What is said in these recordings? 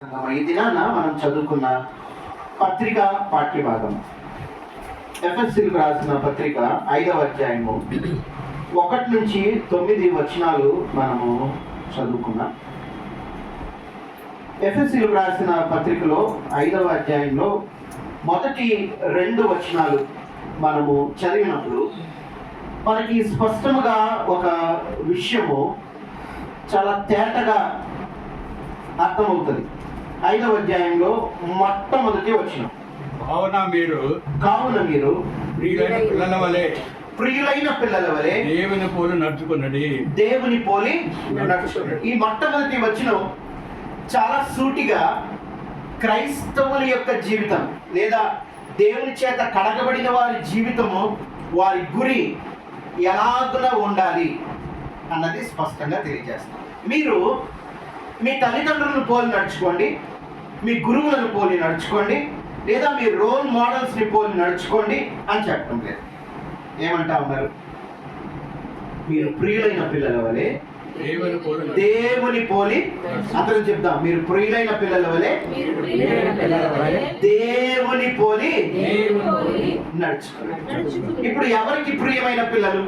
ఈ దినాన మనం చదువుకున్న పత్రిక పాఠ్యభాగం ఎఫెసీయులకు రాసిన పత్రిక 5వ అధ్యాయము 1 నుంచి 9 వచనాలు మనము చదువుకున్నాం. ఎఫెసీయులకు రాసిన పత్రికలో 5వ అధ్యాయంలో మొదటి 2 వచనాలు మనము చదివినప్పుడు మనకి స్పష్టముగా ఒక విషయము చాలా తేటగా అర్థమవుతుంది. 5వ అధ్యాయంలో మొట్టమొదటి వచనం, కావున మీరు ప్రియులైన పిల్లల వలె దేవుని పోలి నడుచుకున్నది. ఈ మొట్టమొదటి వచనం చాలా సూటిగా క్రైస్తవుల యొక్క జీవితం లేదా దేవుని చేత కడగబడిన వారి జీవితము, వారి గురి ఎలాగున ఉండాలి అన్నది స్పష్టంగా తెలియజేస్తాం. మీరు మీ తల్లిదండ్రులను పోలి నడుచుకోండి, మీ గురువులను పోలి నడుచుకోండి, లేదా మీ రోల్ మోడల్స్ని పోలి నడుచుకోండి అని చెప్పడం లేదు. ఏమంటా ఉన్నారు? మీరు ప్రియులైన పిల్లల వలె దేవుని పోలి, అందరం చెప్తాం, మీరు ప్రియులైన పిల్లల వలె దేవుని పోలి నడుచుకోండి. ఇప్పుడు ఎవరికి ప్రియమైన పిల్లలు?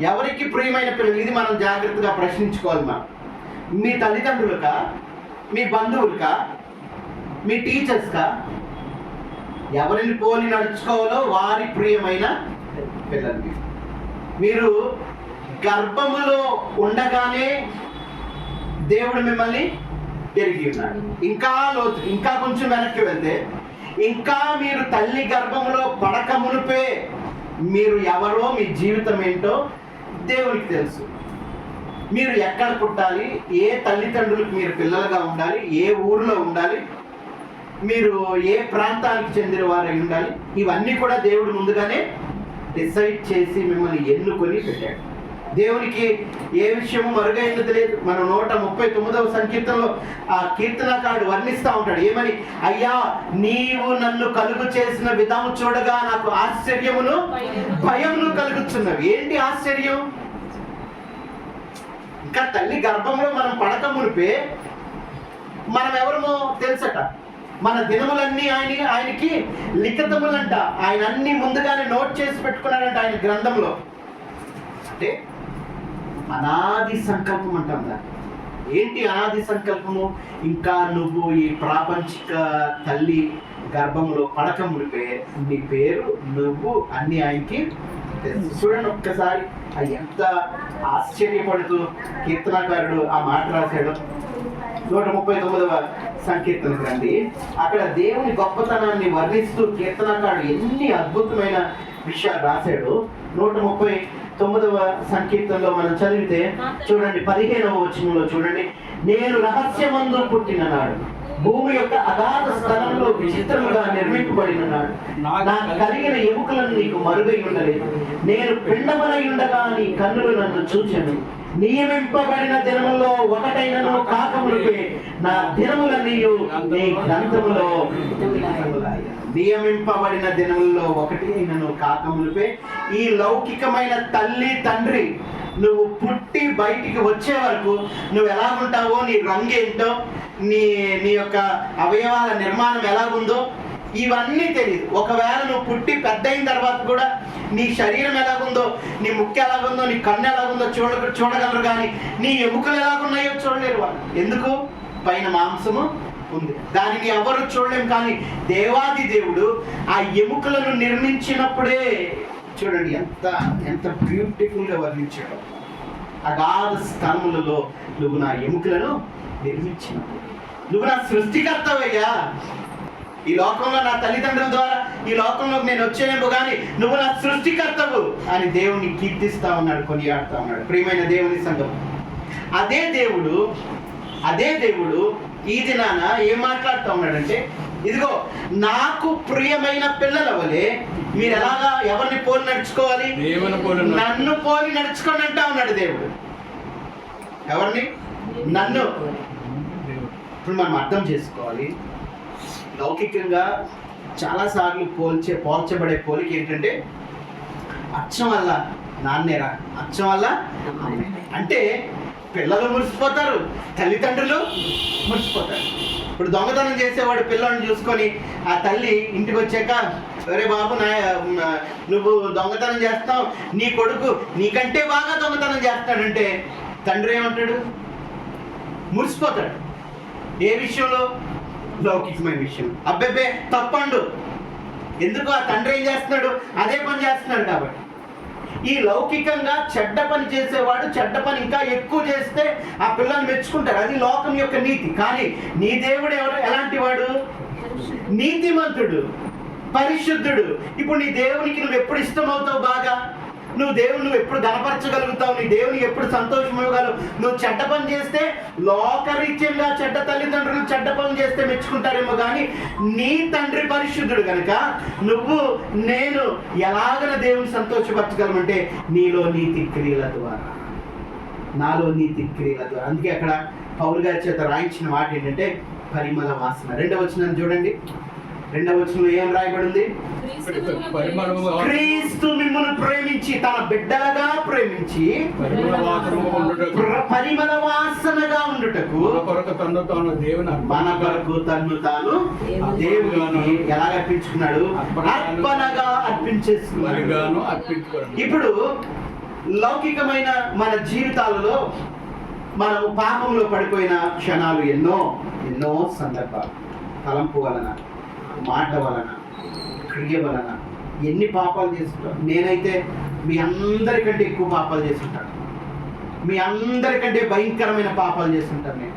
ఎవరికి ప్రియమైన పిల్లలు? ఇది మనం జాగ్రత్తగా ప్రశ్నించుకోవాలి. మనం మీ తల్లిదండ్రులకా, మీ బంధువులకా, మీ టీచర్స్కా? ఎవరిని పోలి నడుచుకోవాలో వారి ప్రియమైన పిల్లలు. మీరు గర్భములో ఉండగానే దేవుడు మిమ్మల్ని ఎరిగి ఉన్నాడు. ఇంకా లోతు, ఇంకా కొంచెం వెనక్కి వెళ్తే, ఇంకా మీరు తల్లి గర్భములో పడక మునిపే మీరు ఎవరో, మీ జీవితం ఏంటో దేవునికి తెలుసు. మీరు ఎక్కడ పుట్టాలి, ఏ తల్లిదండ్రులకు మీరు పిల్లలుగా ఉండాలి, ఏ ఊరిలో ఉండాలి, మీరు ఏ ప్రాంతానికి చెందిన వారై ఉండాలి, ఇవన్నీ కూడా దేవుడు ముందుగానే డిసైడ్ చేసి మిమ్మల్ని ఎన్నుకొని పెట్టాడు. దేవునికి ఏ విషయము మరుగైనది లేదు. మనం 139వ సంకీర్తనలో ఆ కీర్తనకారుడు వర్ణిస్తూ ఉంటాడు. ఏమని? అయ్యా, నీవు నన్ను కలుగు చేసిన విధము చూడగా నాకు ఆశ్చర్యమును భయమును కలుగుతున్నవి. ఏంటి ఆశ్చర్యం? ఇంకా తల్లి గర్భంలో మనం పడక మునిపే మనం ఎవరమో తెలుసట. మన దినములన్నీ ఆయనకి లిఖితములంట. ఆయన అన్ని ముందుగానే నోట్ చేసి పెట్టుకున్నాడంట ఆయన గ్రంథంలో. అంటే అనాది సంకల్పం అంటాం దాన్ని. ఏంటి అనాది సంకల్పము? ఇంకా నువ్వు ఈ ప్రాపంచిక తల్లి గర్భంలో పడక మునిపే నీ పేరు, నువ్వు అన్ని ఆయనకి తెలుసు. చూడండి ఒక్కసారి ఎంత ఆశ్చర్యపడుతూ కీర్తనకారుడు ఆ మాట రాశాడు. 139వ సంకీర్తనకు రండి. అక్కడ దేవుని గొప్పతనాన్ని వర్ణిస్తూ కీర్తనకారుడు ఎన్ని అద్భుతమైన విషయాలు రాశాడు. 139వ సంకీర్తనలో మనం చదివితే చూడండి, 15వ వచనంలో చూడండి, నేను రహస్యమందు పుట్టిన నాడు, భూమి యొక్క అగాధ స్థలంలో విచిత్రముగా నిర్మింపబడిన నాడు, నాకు కలిగిన ఎముకలను నీకు మరుగై ఉండలేదు. నేను పిండమనై ఉండగా నీ కన్నులు నన్ను చూచెను. నియమింపబడిన దినములో ఒకటైనను కాకమునిపే నా దినములన్నీ నీ గ్రంథములో నియమింపబడిన దినముల్లో ఒకటి అయినను కాకమునిపే. ఈ లౌకికమైన తల్లి తండ్రి నువ్వు పుట్టి బయటికి వచ్చే వరకు నువ్వు ఎలాగుంటావో, నీ రంగు ఏంటో, నీ యొక్క అవయవాల నిర్మాణం ఎలాగుందో ఇవన్నీ తెలియదు. ఒకవేళ నువ్వు పుట్టి పెద్ద అయిన తర్వాత కూడా నీ శరీరం ఎలాగుందో, నీ ముక్కు ఎలాగుందో, నీ కన్ను ఎలాగుందో చూడగలరు, కానీ నీ ఎముకలు ఎలాగున్నాయో చూడలేరు వాళ్ళు. ఎందుకు? పైన మాంసము ఉంది, దానిని ఎవరు చూడలేం. కానీ దేవాది దేవుడు ఆ ఎముకలను నిర్మించినప్పుడే చూడండి ఎంత బ్యూటిఫుల్గా వర్ణించాడు. అగాధ స్థలములలో నువ్వు నా ఎముకలను నిర్మించినప్పుడు నువ్వు నా సృష్టికర్తవయ్యా. ఈ లోకంలో నా తల్లిదండ్రుల ద్వారా ఈ లోకంలోకి నేను వచ్చేనేమో, కానీ నువ్వు నా సృష్టికర్తవు అని దేవుణ్ణి కీర్తిస్తా ఉన్నాడు, కొనియాడుతా ఉన్నాడు. ప్రియమైన దేవుని సంఘం, అదే దేవుడు ఈ దినాన ఏం మాట్లాడుతూ ఉన్నాడంటే, ఇదిగో నాకు ప్రియమైన పిల్లల వలె మీరు ఎలాగా ఎవరిని పోలి నడుచుకోవాలి? నన్ను పోలి నడుచుకోండి అంటా ఉన్నాడు దేవుడు. ఎవరిని? నన్ను. ఇప్పుడు మనం అర్థం చేసుకోవాలి. లౌకికంగా చాలాసార్లు పోల్చబడే పోలిక ఏంటంటే, అచ్చం వల్ల నాన్నేరా, అచ్చం వల్ల అంటే పిల్లలు మురిసిపోతారు, తల్లిదండ్రులు మురిసిపోతారు. ఇప్పుడు దొంగతనం చేసేవాడు పిల్లల్ని చూసుకొని ఆ తల్లి ఇంటికి వచ్చాక, అరే బాబు నువ్వు దొంగతనం చేస్తావు, నీ కొడుకు నీకంటే బాగా దొంగతనం చేస్తాడంటే తండ్రి ఏమంటాడు? మురిసిపోతాడు. ఏ విషయంలో? లౌకికమైన విషయం. అబ్బెబ్బే తప్పండు. ఎందుకు? ఆ తండ్రి ఏం చేస్తున్నాడు? అదే పని చేస్తున్నాడు కాబట్టి. ఈ లౌకికంగా చెడ్డ పని చేసేవాడు చెడ్డ పని ఇంకా ఎక్కువ చేస్తే ఆ పిల్లల్ని మెచ్చుకుంటారు. అది లోకం యొక్క నీతి. కానీ నీ దేవుడు ఎవరు? ఎలాంటి వాడు? నీతిమంతుడు, పరిశుద్ధుడు. ఇప్పుడు నీ దేవునికి నువ్వు ఎప్పుడు ఇష్టమవుతావు? బాగా నువ్వు ఎప్పుడు గణపరచగలుగుతావు? నీ దేవునికి ఎప్పుడు సంతోషం ఇవ్వగలవు? నువ్వు చెడ్డ పని చేస్తే లోకరీత్యంగా చెడ్డ తల్లిదండ్రులు చెడ్డ పనులు చేస్తే మెచ్చుకుంటారేమో, కానీ నీ తండ్రి పరిశుద్ధుడు కనుక నేను ఎలాగన దేవుని సంతోషపరచగలమంటే నీలో నీతి క్రియల ద్వారా, నాలో నీతి క్రియల ద్వారా. అందుకే అక్కడ పౌలు గారి చేత రాయించిన మాట ఏంటంటే పరిమళ వాసన. 2వ వచనం చూడండి. 2వ వచనంలో ఏం రాయబడింది? క్రీస్తు మిమ్మును ప్రేమించి తన బిడ్డలుగా ప్రేమించి పరిమళ వాసనగా ఉండుటకు మన కొరకు తన్ను తాను దేవునికి ఎలా అర్పించుకున్నాడు? అర్పణగా అర్పించేసుకున్నాడు. ఇప్పుడు లౌకికమైన మన జీవితాలలో మనము పాపంలో పడిపోయిన క్షణాలు ఎన్నో సందర్భాలు. తలంపు వలన, మాట వలన, క్రియ వలన ఎన్ని పాపాలు చేస్తుంటాం. నేనైతే మీ అందరికంటే ఎక్కువ పాపాలు చేస్తుంటాను. మీ అందరికంటే భయంకరమైన పాపాలు చేస్తుంటాను నేను.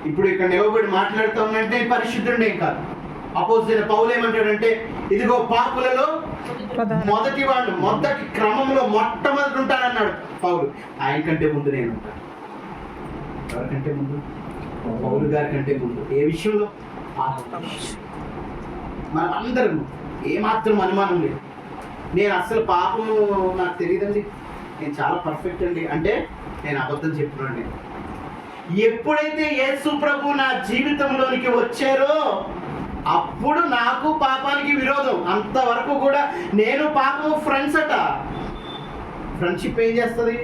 ఇప్పుడు ఇక్కడ నిలబడి మాట్లాడుతూ ఉన్నంటే పరిశుద్ధుడే కాదు. అపోజిట్ పౌలు ఏమంటాడంటే, ఇదిగో పాపులలో మొదటి క్రమంలో మొట్టమొదటి ఉంటానన్నాడు పౌలు. ఆయన కంటే ముందు నేను ఉంటాను. ఎవరికంటే ముందు? పౌలు గారి కంటే ముందు. ఏ విషయంలో? మనం అందరం ఏమాత్రం అనుమానం లేదు. నేను అస్సలు పాపము నాకు తెలియదండి, నేను చాలా పర్ఫెక్ట్ అండి అంటే నేను అబద్ధం చెప్తున్నాను. ఎప్పుడైతే యేసు ప్రభు నా జీవితంలోనికి వచ్చారో అప్పుడు నాకు పాపానికి విరోధం. అంతవరకు కూడా నేను పాపము ఫ్రెండ్స్ అట. ఫ్రెండ్షిప్ ఏం చేస్తుంది?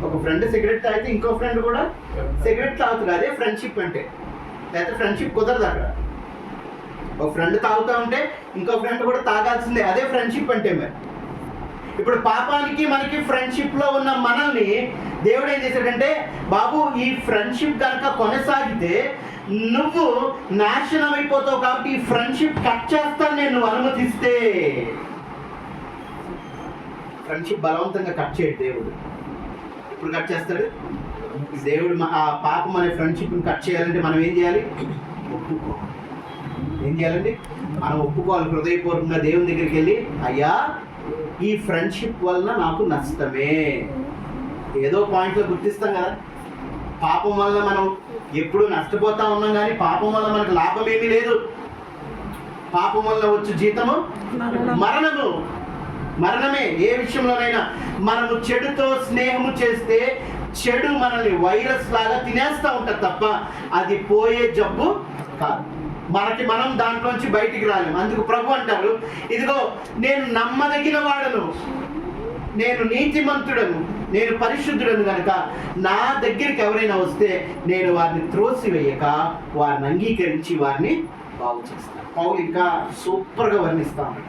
ఒక ఫ్రెండ్ సిగరెట్ తాగితే ఇంకో ఫ్రెండ్ కూడా సిగరెట్ తాగుతుంది. అదే ఫ్రెండ్షిప్ అంటే. లేకపోతే ఫ్రెండ్షిప్ కుదరదు అక్కడ. ఒక ఫ్రెండ్ తాగుతూ ఉంటే ఇంకో ఫ్రెండ్ కూడా తాగాల్సిందే. అదే ఫ్రెండ్షిప్ అంటే. మరి ఇప్పుడు పాపానికి మనకి ఫ్రెండ్షిప్లో ఉన్న మనల్ని దేవుడు ఏం చేశాడంటే, బాబు ఈ ఫ్రెండ్షిప్ కనుక కొనసాగితే నువ్వు నాశనం అయిపోతావు కాబట్టి ఈ ఫ్రెండ్షిప్ కట్ చేస్తాను నేను అనుమతిస్తే. ఫ్రెండ్షిప్ బలవంతంగా కట్ చేయడు దేవుడు. ఇప్పుడు కట్ చేస్తాడు దేవుడు. ఆ పాపం అనే ఫ్రెండ్షిప్ని కట్ చేయాలంటే మనం ఏం చేయాలి? ఒప్పుకోవాలి. ఏం చేయాలండి? మనం ఒప్పుకోవాలి. హృదయపూర్వకంగా దేవుని దగ్గరికి వెళ్ళి, అయ్యా ఈ ఫ్రెండ్షిప్ వలన నాకు నష్టమే. ఏదో పాయింట్లో గుర్తిస్తాం కదా, పాపం వల్ల మనం ఎప్పుడు నష్టపోతా ఉన్నాం, కానీ పాపం వల్ల మనకు లాభం ఏమీ లేదు. పాపం వల్ల వచ్చే జీతము మరణమే. ఏ విషయంలోనైనా మనము చెడుతో స్నేహము చేస్తే చెడు మనల్ని వైరస్ లాగా తినేస్తూ ఉంటుంది తప్ప అది పోయే జబ్బు కాదు. మనం దాంట్లోంచి బయటికి రాలేము. అందుకు ప్రభు అంటారు, ఇదిగో నేను నమ్మదగిన వాడను, నేను నీతిమంతుడను, నేను పరిశుద్ధుడను కనుక నా దగ్గరికి ఎవరైనా వస్తే నేను వారిని త్రోసివేయక వారిని అంగీకరించి వారిని బాగు చేస్తాను. పౌలు ఇంకా సూపర్గా వర్ణిస్తాను.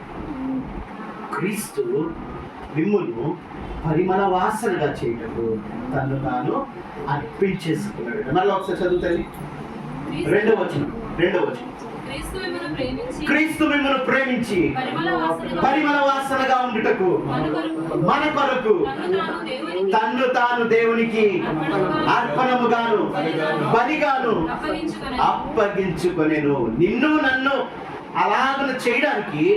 క్రీస్తు మిమ్మును పరిమళ వాసనగా చేయటకు తను తాను అర్పించేసుకున్నాడు. మళ్ళీ ఒకసారి చదువుతాయి. 2వ వచనం. క్రీస్తు మిమ్మును ప్రేమించి పరిమళ వాసనగా ఉండుటకు మన కొరకు తన్ను తాను దేవునికి అర్పణముగాను బలిగాను అప్పగించుకొనెను. నిన్ను నన్ను అలాగ చేయడానికి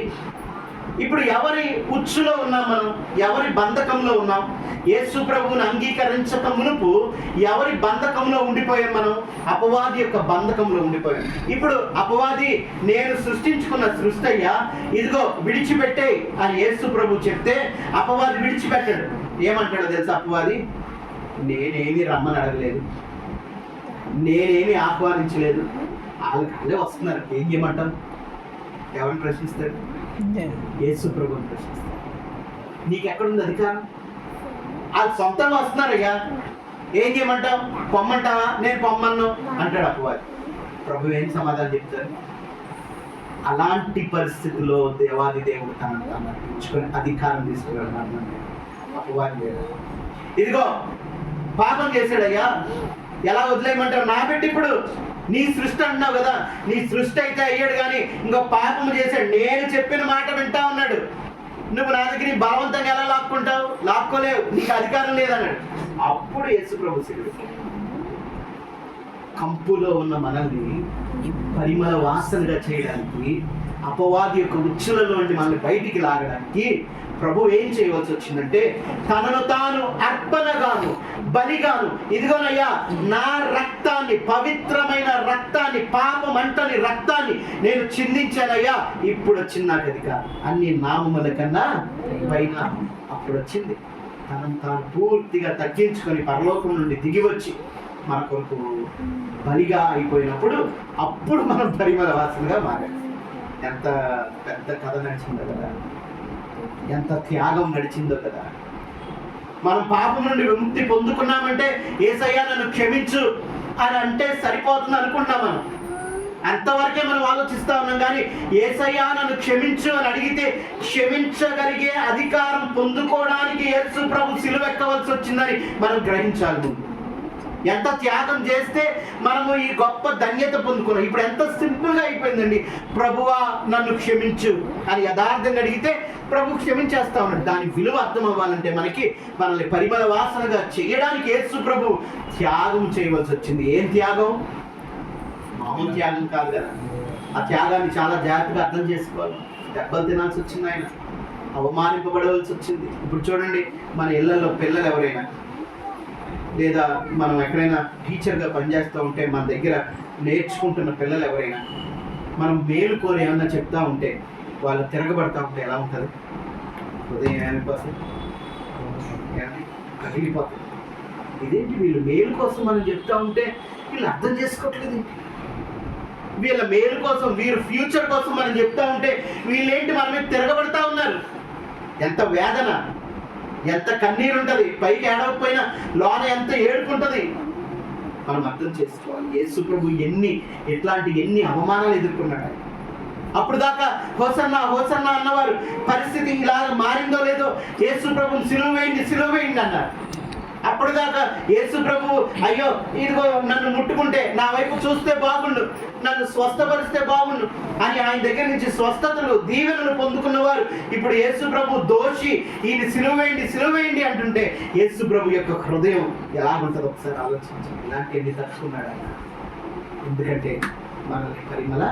ఇప్పుడు ఎవరి ఉచ్చులో ఉన్నాం? మనం ఎవరి బంధకంలో ఉన్నాం? యేసు ప్రభువుని అంగీకరించక మునుపు ఎవరి బంధకంలో ఉండిపోయాం? మనం అపవాది యొక్క బంధకంలో ఉండిపోయాం. ఇప్పుడు అపవాది నేను సృష్టించుకున్న సృష్టి అయ్యా, ఇదిగో విడిచిపెట్టే అని యేసు ప్రభు చెప్తే అపవాది విడిచిపెట్టాడు. ఏమంటాడో తెలుసా అపవాది? నేనేమి రమ్మని అడగలేదు, నేనేమి ఆహ్వానించలేదు, వాళ్ళే వస్తున్నారు, ఏం చేయమంటాం? ఎవరిని ప్రశ్నిస్తాడు? యేసు ప్రభువుని ప్రశ్నిస్తాడు. నీకు ఎక్కడుంది అధికారం? వాళ్ళు సొంతంగా వస్తున్నారయ్యా, ఏం చేయమంటావు, పొమ్మంటావా, నేను పొమ్మన్ను అంటాడు అపవాది. ప్రభు ఏం సమాధానం చెప్తారు? అలాంటి పరిస్థితుల్లో దేవాది దేవుడు తనను తాను అర్పించుకొని అధికారం తీసుకువెళ్ళాను. అపవాది లేదు. ఇదిగో పాపం చేశాడయ్యా, ఎలా వదిలేయమంటావు? నా బిడ్డ ఇప్పుడు నీ సృష్టి అంటున్నావు కదా, నీ సృష్టి అయితే అయ్యాడు, కానీ ఇంకో పాపం చేశాడు, నేను చెప్పిన మాట వింటా ఉన్నాడు, నువ్వు నా దగ్గర బలవంతంగా ఎలా లాక్కుంటావు? లాక్కోలేవు, నీకు అధికారం లేదన్నాడు. అప్పుడు యేసు ప్రభు శిలువ కంపులో ఉన్న మనల్ని పరిమళ వాసనగా చేయడానికి, అపవాది యొక్క ఉచ్చులలో నుండి మనల్ని బయటికి లాగడానికి ప్రభు ఏం చేయవలసి వచ్చిందంటే, తనను తాను అర్పణగాను బలిగాను, ఇదిగోనయ్యా నా రక్తాన్ని, పవిత్రమైన రక్తాన్ని, పాపమంటని రక్తాన్ని నేను చిందించానయ్యా, ఇప్పుడు వచ్చింది నాకు అధికారం, అన్ని నామముల కన్నా పైన. అప్పుడు వచ్చింది తనను తాను పూర్తిగా తగ్గించుకొని పరలోకం నుండి దిగి వచ్చి మన కొరకు బలిగా అయిపోయినప్పుడు అప్పుడు మనం పరిమళ వాసనగా మారాం. ఎంత పెద్ద కథ నడిచిందో కదా, ఎంత త్యాగం నడిచిందో కదా. మనం పాపం నుండి విముక్తి పొందుకున్నామంటే యేసయ్యా నన్ను క్షమించు అని అంటే సరిపోతుంది అనుకుంటున్నాం. మనం అంతవరకే మనం ఆలోచిస్తా ఉన్నాం, కానీ యేసయ్యా నన్ను క్షమించు అని అడిగితే క్షమించగలిగే అధికారం పొందుకోవడానికి యేసు ప్రభు సిలువెక్కవలసి వచ్చిందని మనం గ్రహించాలి. ఎంత త్యాగం చేస్తే మనము ఈ గొప్ప ధన్యత పొందుకున్నాం. ఇప్పుడు ఎంత సింపుల్గా అయిపోయిందండి, ప్రభువా నన్ను క్షమించు అని యథార్థంగా అడిగితే ప్రభు క్షమించేస్తా ఉన్నాడు. దాని విలువ అర్థం అవ్వాలంటే మనల్ని పరిమళ వాసనగా చేయడానికి యేసు ప్రభు త్యాగం చేయవలసి వచ్చింది. ఏం త్యాగం? మామూలు త్యాగం కాదు కదా. ఆ త్యాగాన్ని చాలా జాగ్రత్తగా అర్థం చేసుకోవాలి. దెబ్బలు తినాల్సి వచ్చింది, ఆయన అవమానింపబడవలసి వచ్చింది. ఇప్పుడు చూడండి, మన ఇళ్లలో పిల్లలు ఎవరైనా, లేదా మనం ఎక్కడైనా టీచర్గా పనిచేస్తూ ఉంటే మన దగ్గర నేర్చుకుంటున్న పిల్లలు ఎవరైనా మనం మేలు కోరి ఏమన్నా చెప్తా ఉంటే వాళ్ళు తిరగబడతా ఉంటే ఎలా ఉంటుంది? ఉదయం ఏమైపోతుంది, కదిలిపోతుంది. ఇదేంటి, వీళ్ళు మేలు కోసం మనం చెప్తా ఉంటే వీళ్ళు అర్థం చేసుకోవట్లేదు, వీళ్ళ మేలు కోసం, వీరు ఫ్యూచర్ కోసం మనం చెప్తా ఉంటే వీళ్ళేంటి మన మీద తిరగబడతా ఉన్నారు. ఎంత వేదన, ఎంత కన్నీరు ఉంటుంది, పైకి ఏడవకపోయినా లోన ఎంత ఏడుకుంటుంది. మనం అర్థం చేసుకోవాలి. యేసు ప్రభు ఎన్ని అవమానాలు ఎదుర్కొన్నాడు. అప్పుడు దాకా హోసన్నా హోసన్నా అన్నవారు పరిస్థితి ఇలా మారిందో లేదో, యేసు ప్రభుని సిలువ వేయండి అన్నారు. అప్పుడు దాకా యేసు ప్రభు అయ్యో ఇదిగో నన్ను ముట్టుకుంటే, నా వైపు చూస్తే బాగుండు, నన్ను స్వస్థపరిస్తే బాగుండు అని ఆయన దగ్గర నుంచి స్వస్థతలు, దీవెనలు పొందుకున్నవారు ఇప్పుడు యేసు ప్రభు దోషి, ఈయన సిలువ వేయండి అంటుంటే యేసు ప్రభు యొక్క హృదయం ఎలాగుంటుందో ఒకసారి ఆలోచించండి. ఇలాంటి ఎన్ని తట్టుకున్నాడు ఆయన. ఎందుకంటే మనల్ని పరిమళ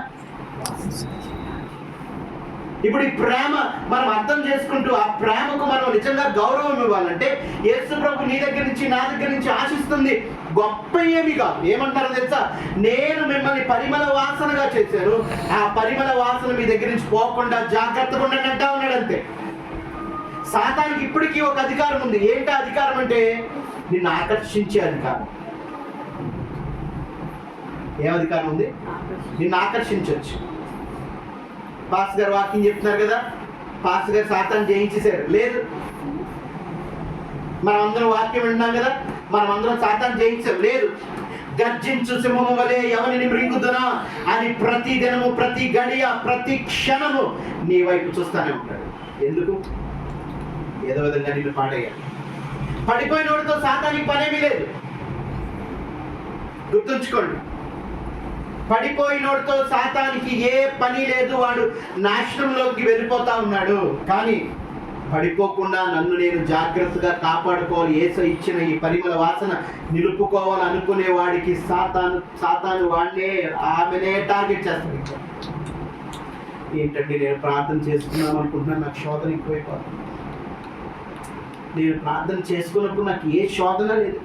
ఇప్పుడు ఈ ప్రేమ మనం అర్థం చేసుకుంటూ ఆ ప్రేమకు మనం నిజంగా గౌరవం ఇవ్వాలంటే యేసు ప్రభు నీ దగ్గర నుంచి, నా దగ్గర నుంచి ఆశిస్తుంది గొప్ప ఏమి కాదు. ఏమంటారో తెలుసా? నేను మిమ్మల్ని పరిమళ వాసనగా చేశాను, ఆ పరిమళ వాసన మీ దగ్గర నుంచి పోకుండా జాగ్రత్తగా ఉండండి అంటా ఉన్నాడు. అంతే. సాతానికి ఇప్పటికీ ఒక అధికారం ఉంది. ఏంటి అధికారం అంటే నిన్ను ఆకర్షించే అధికారం. ఏం అధికారం ఉంది? నిన్ను ఆకర్షించవచ్చు. పాస్ గారు వాక్యం చెప్తున్నారు కదా, పాస్ గారు సాతాన్ని జయించేశారు లేదు. మనం అందరం వాక్యం వింటున్నాం కదా, మనం అందరం సాతాన్ని జయించాం లేదు. గర్జించు సింహము వలె ఎవరిని మృంగుదునా అని ప్రతి దినము, ప్రతి గడియ, ప్రతి క్షణము నీ వైపు చూస్తానే ఉంటాడు. ఎందుకు? ఏదో విధంగా నిన్ను పాడేయాలి. పడిపోయినోడితో సాతానికి పనేమీ లేదు, గుర్తుంచుకోండి. పడిపోయినోడితో సాతానికి ఏ పని లేదు, వాడు నాశనంలోకి వెళ్ళిపోతా ఉన్నాడు. కానీ పడిపోకుండా నన్ను నేను జాగ్రత్తగా కాపాడుకోవాలి, యేసు ఇచ్చిన ఈ పరిమళ వాసన నిలుపుకోవాలి అనుకునే వాడికి సాతాను వాడినే, ఆమెనే టార్గెట్ చేస్తాడు. ఏంటంటే నేను ప్రార్థన చేసుకున్నాం అనుకుంటున్నాను, నాకు శోధన ఎక్కువైపోతుంది. నేను ప్రార్థన చేసుకున్నప్పుడు నాకు ఏ శోధన లేదు,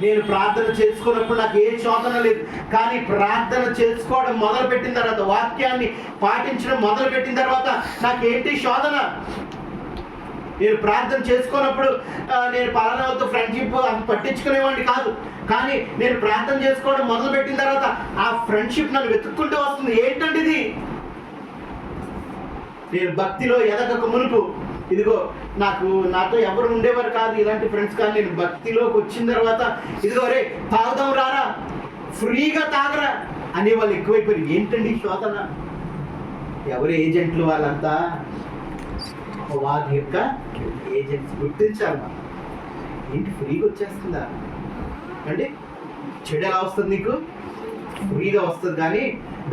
నేను ప్రార్థన చేసుకున్నప్పుడు నాకు ఏ శోధన లేదు. కానీ ప్రార్థన చేసుకోవడం మొదలుపెట్టిన తర్వాత, వాక్యాన్ని పాటించడం మొదలుపెట్టిన తర్వాత నాకేంటి శోధన? నేను ప్రార్థన చేసుకున్నప్పుడు నేను పలానా వద్ద ఫ్రెండ్షిప్ అంత పట్టించుకునేవాడిని కాదు. కానీ నేను ప్రార్థన చేసుకోవడం మొదలుపెట్టిన తర్వాత ఆ ఫ్రెండ్షిప్ నన్ను వెతుక్కుంటూ వస్తుంది. ఏంటంటే ఇది నేను భక్తిలో ఎదగక మునుపు ఇదిగో నాతో ఎవరు ఉండేవారు కాదు ఇలాంటి ఫ్రెండ్స్, కానీ నేను భక్తిలోకి వచ్చిన తర్వాత ఇదిగో రే తాగుదాం రారా, ఫ్రీగా తాగరా అనేవాళ్ళు ఎక్కువైపోయారు. ఏంటండి శోధన? ఎవరు ఏజెంట్లు? వాళ్ళంతా వారి యొక్క ఏజెంట్స్. గుర్తించాలి మనం. ఏంటి ఫ్రీగా వచ్చేస్తుందా అంటే? చెడు ఎలా వస్తుంది నీకు? ఫ్రీగా వస్తుంది, కానీ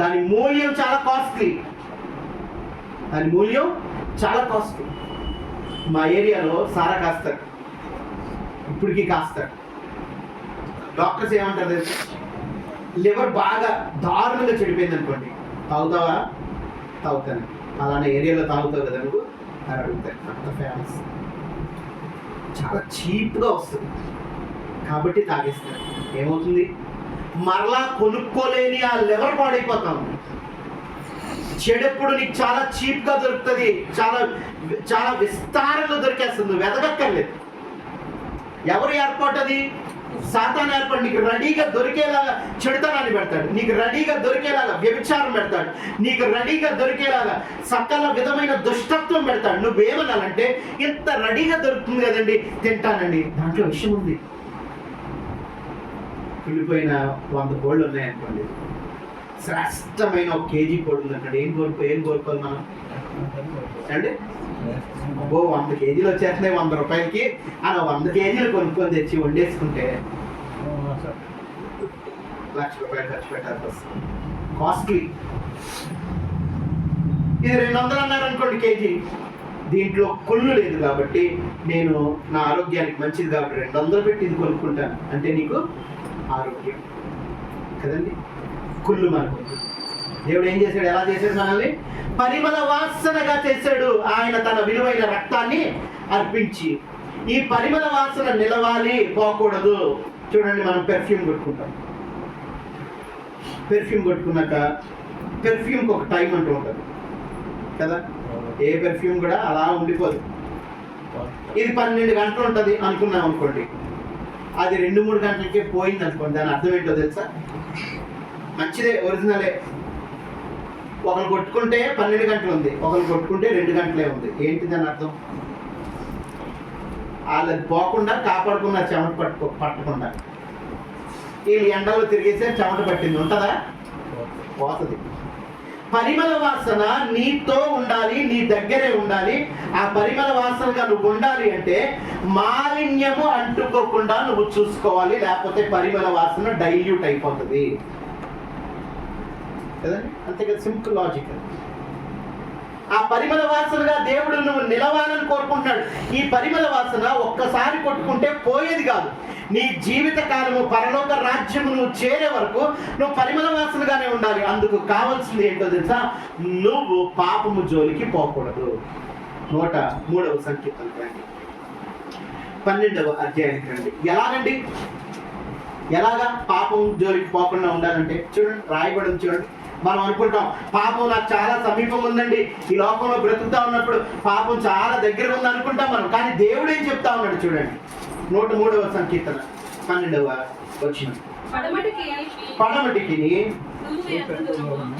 దాని మూల్యం చాలా కాస్ట్లీ. దాని మూల్యం చాలా కాస్ట్లీ. మా ఏరియాలో సారా కాస్తారు, ఇప్పటికీ కాస్తారు. డాక్టర్స్ ఏమంటారు తెలుసు? లివర్ బాగా దారుణంగా చెడిపోయింది అనుకోండి, తాగుతావా? తాగుతాను. అలానే ఏరియాలో తాగుతావు కదా నువ్వు అని అడుగుతారు. అంత ఫేమస్, చాలా చీప్గా వస్తుంది కాబట్టి తాగేస్తారు. ఏమవుతుంది? మరలా కొనుక్కోలేని ఆ లివర్ పాడైపోతాం. చెడెప్పుడు నీకు చాలా చీప్గా దొరుకుతుంది, చాలా చాలా విస్తారంగా దొరికేస్తుంది, వెదగక్కర్లేదు. ఎవరు ఏర్పాటు అది? సాతాను ఏర్పాటు. నీకు రెడీగా దొరికేలాగా చెడుతనాన్ని పెడతాడు, నీకు రెడీగా దొరికేలాగా వ్యభిచారం పెడతాడు, నీకు రెడీగా దొరికేలాగా సకల విధమైన దుష్టత్వం పెడతాడు. నువ్వేమనాలంటే ఇంత రెడీగా దొరుకుతుంది కదండి, తింటానండి. దాంట్లో విషయం ఉంది. కుళ్ళిపోయిన 100 కోళ్ళు ఉన్నాయనుకోండి, శ్రేష్టమైన 1 కేజీ కోడి ఉందంటే ఏం కోరుకోవాలి మనం అంటే? అబ్బో 100 కేజీలు వచ్చేస్తున్నాయి 100 రూపాయలకి, అలా 100 కేజీలు కొనుక్కొని తెచ్చి వండేసుకుంటే 1,00,000 రూపాయలు ఖర్చు పెట్టాల్సి వస్తుంది. కాస్ట్లీ. ఇది 200 అన్నారు అనుకోండి కేజీ. దీంట్లో కొల్లు లేదు కాబట్టి నేను నా ఆరోగ్యానికి మంచిది కాబట్టి 200 పెట్టి ఇది కొనుక్కుంటాను అంటే నీకు ఆరోగ్యం కదండి. కుళ్ళు మనకు. దేవుడు ఏం చేశాడు? ఎలా చేశాడు మనల్ని? పరిమళ వాసనగా చేశాడు. ఆయన తన విలువైన రక్తాన్ని అర్పించి. ఈ పరిమళ వాసన నిలవాలి, పోకూడదు. చూడండి, మనం పెర్ఫ్యూమ్ కొట్టుకుంటాం. పెర్ఫ్యూమ్ కొట్టుకున్నాక పెర్ఫ్యూమ్కి ఒక టైం అంటూ ఉంటుంది కదా. ఏ పెర్ఫ్యూమ్ కూడా అలా ఉండిపోదు. ఇది 12 గంటలు ఉంటుంది అనుకున్నాం అనుకోండి, అది 2-3 గంటలకే పోయింది అనుకోండి. దాని అర్థం ఏంటో తెలుసా? మంచిదే, ఒరిజినలే. ఒకరు కొట్టుకుంటే 12 గంటలు ఉంది, ఒకరు కొట్టుకుంటే 2 గంటలే ఉంది. ఏంటి దాని అర్థం? వాళ్ళది పోకుండా కాపాడుకున్న చెమట పట్టకుండా. వీళ్ళు ఎండలో తిరిగేసే చెమట పట్టింది ఉంటుందా? పోతుంది. పరిమళ వాసన నీతో ఉండాలి, నీ దగ్గరే ఉండాలి. ఆ పరిమళ వాసనగా నువ్వు ఉండాలి అంటే మాలిన్యము అంటుకోకుండా నువ్వు చూసుకోవాలి, లేకపోతే పరిమళ వాసన డైల్యూట్ అయిపోతుంది కదండి. అంతే కదా, సింపుల్ లాజిక్. ఆ పరిమళ వాసనగా దేవుడు నువ్వు నిలవాలని కోరుకుంటున్నాడు. ఈ పరిమళ వాసన ఒక్కసారి కొట్టుకుంటే పోయేది కాదు. నీ జీవిత కాలము పరలోక రాజ్యము నువ్వు చేరే వరకు నువ్వు పరిమళ వాసనగానే ఉండాలి. అందుకు కావాల్సింది ఏంటో తెలుసా? నువ్వు పాపము జోలికి పోకూడదు. 103వ సంకీర్తన 12వ అధ్యాయానికి రండి. ఎలాగండి? ఎలాగా పాపం జోలికి పోకుండా ఉండాలంటే చూడండి, రాయబడి చూడండి. మనం అనుకుంటాం పాపం నాకు చాలా సమీపం ఉందండి, ఈ లోకంలో బ్రతుకుతా ఉన్నప్పుడు పాపం చాలా దగ్గర ఉంది అనుకుంటాం మనం. కానీ దేవుడు ఏం చెప్తా ఉన్నాడు చూడండి. 103వ సంకీర్తన 12వ వచనం. పడమటికి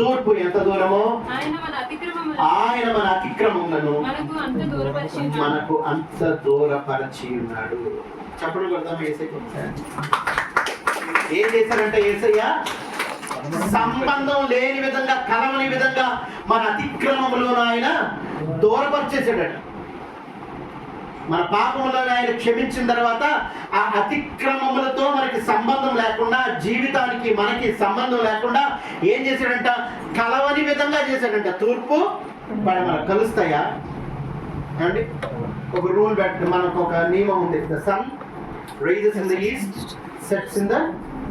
తూర్పు ఎంత దూరమో ఆయన మన అతిక్రమములను మనకు అంత దూరపరచి ఉన్నాడు. చెప్పడం కొడతాం. యేసయ్య ఏం చేశారంటే, యేసయ్య సంబంధం లేని విధంగా, కలవని విధంగా మన అతిక్రమములను ఆయన దూరపరిచేసాడట. మన పాపములను ఆయన క్షమించిన తర్వాత ఆ అతిక్రమములతో మనకి సంబంధం లేకుండా, జీవితానికి మనకి సంబంధం లేకుండా ఏం చేశాడంట? కలవని విధంగా చేశాడంట. తూర్పు పడమర కలుస్తాయా అండి? ఒక రూల్ పెట్టి మనకు ఒక నియమం ఉంది. The sun rises in the east, sets in the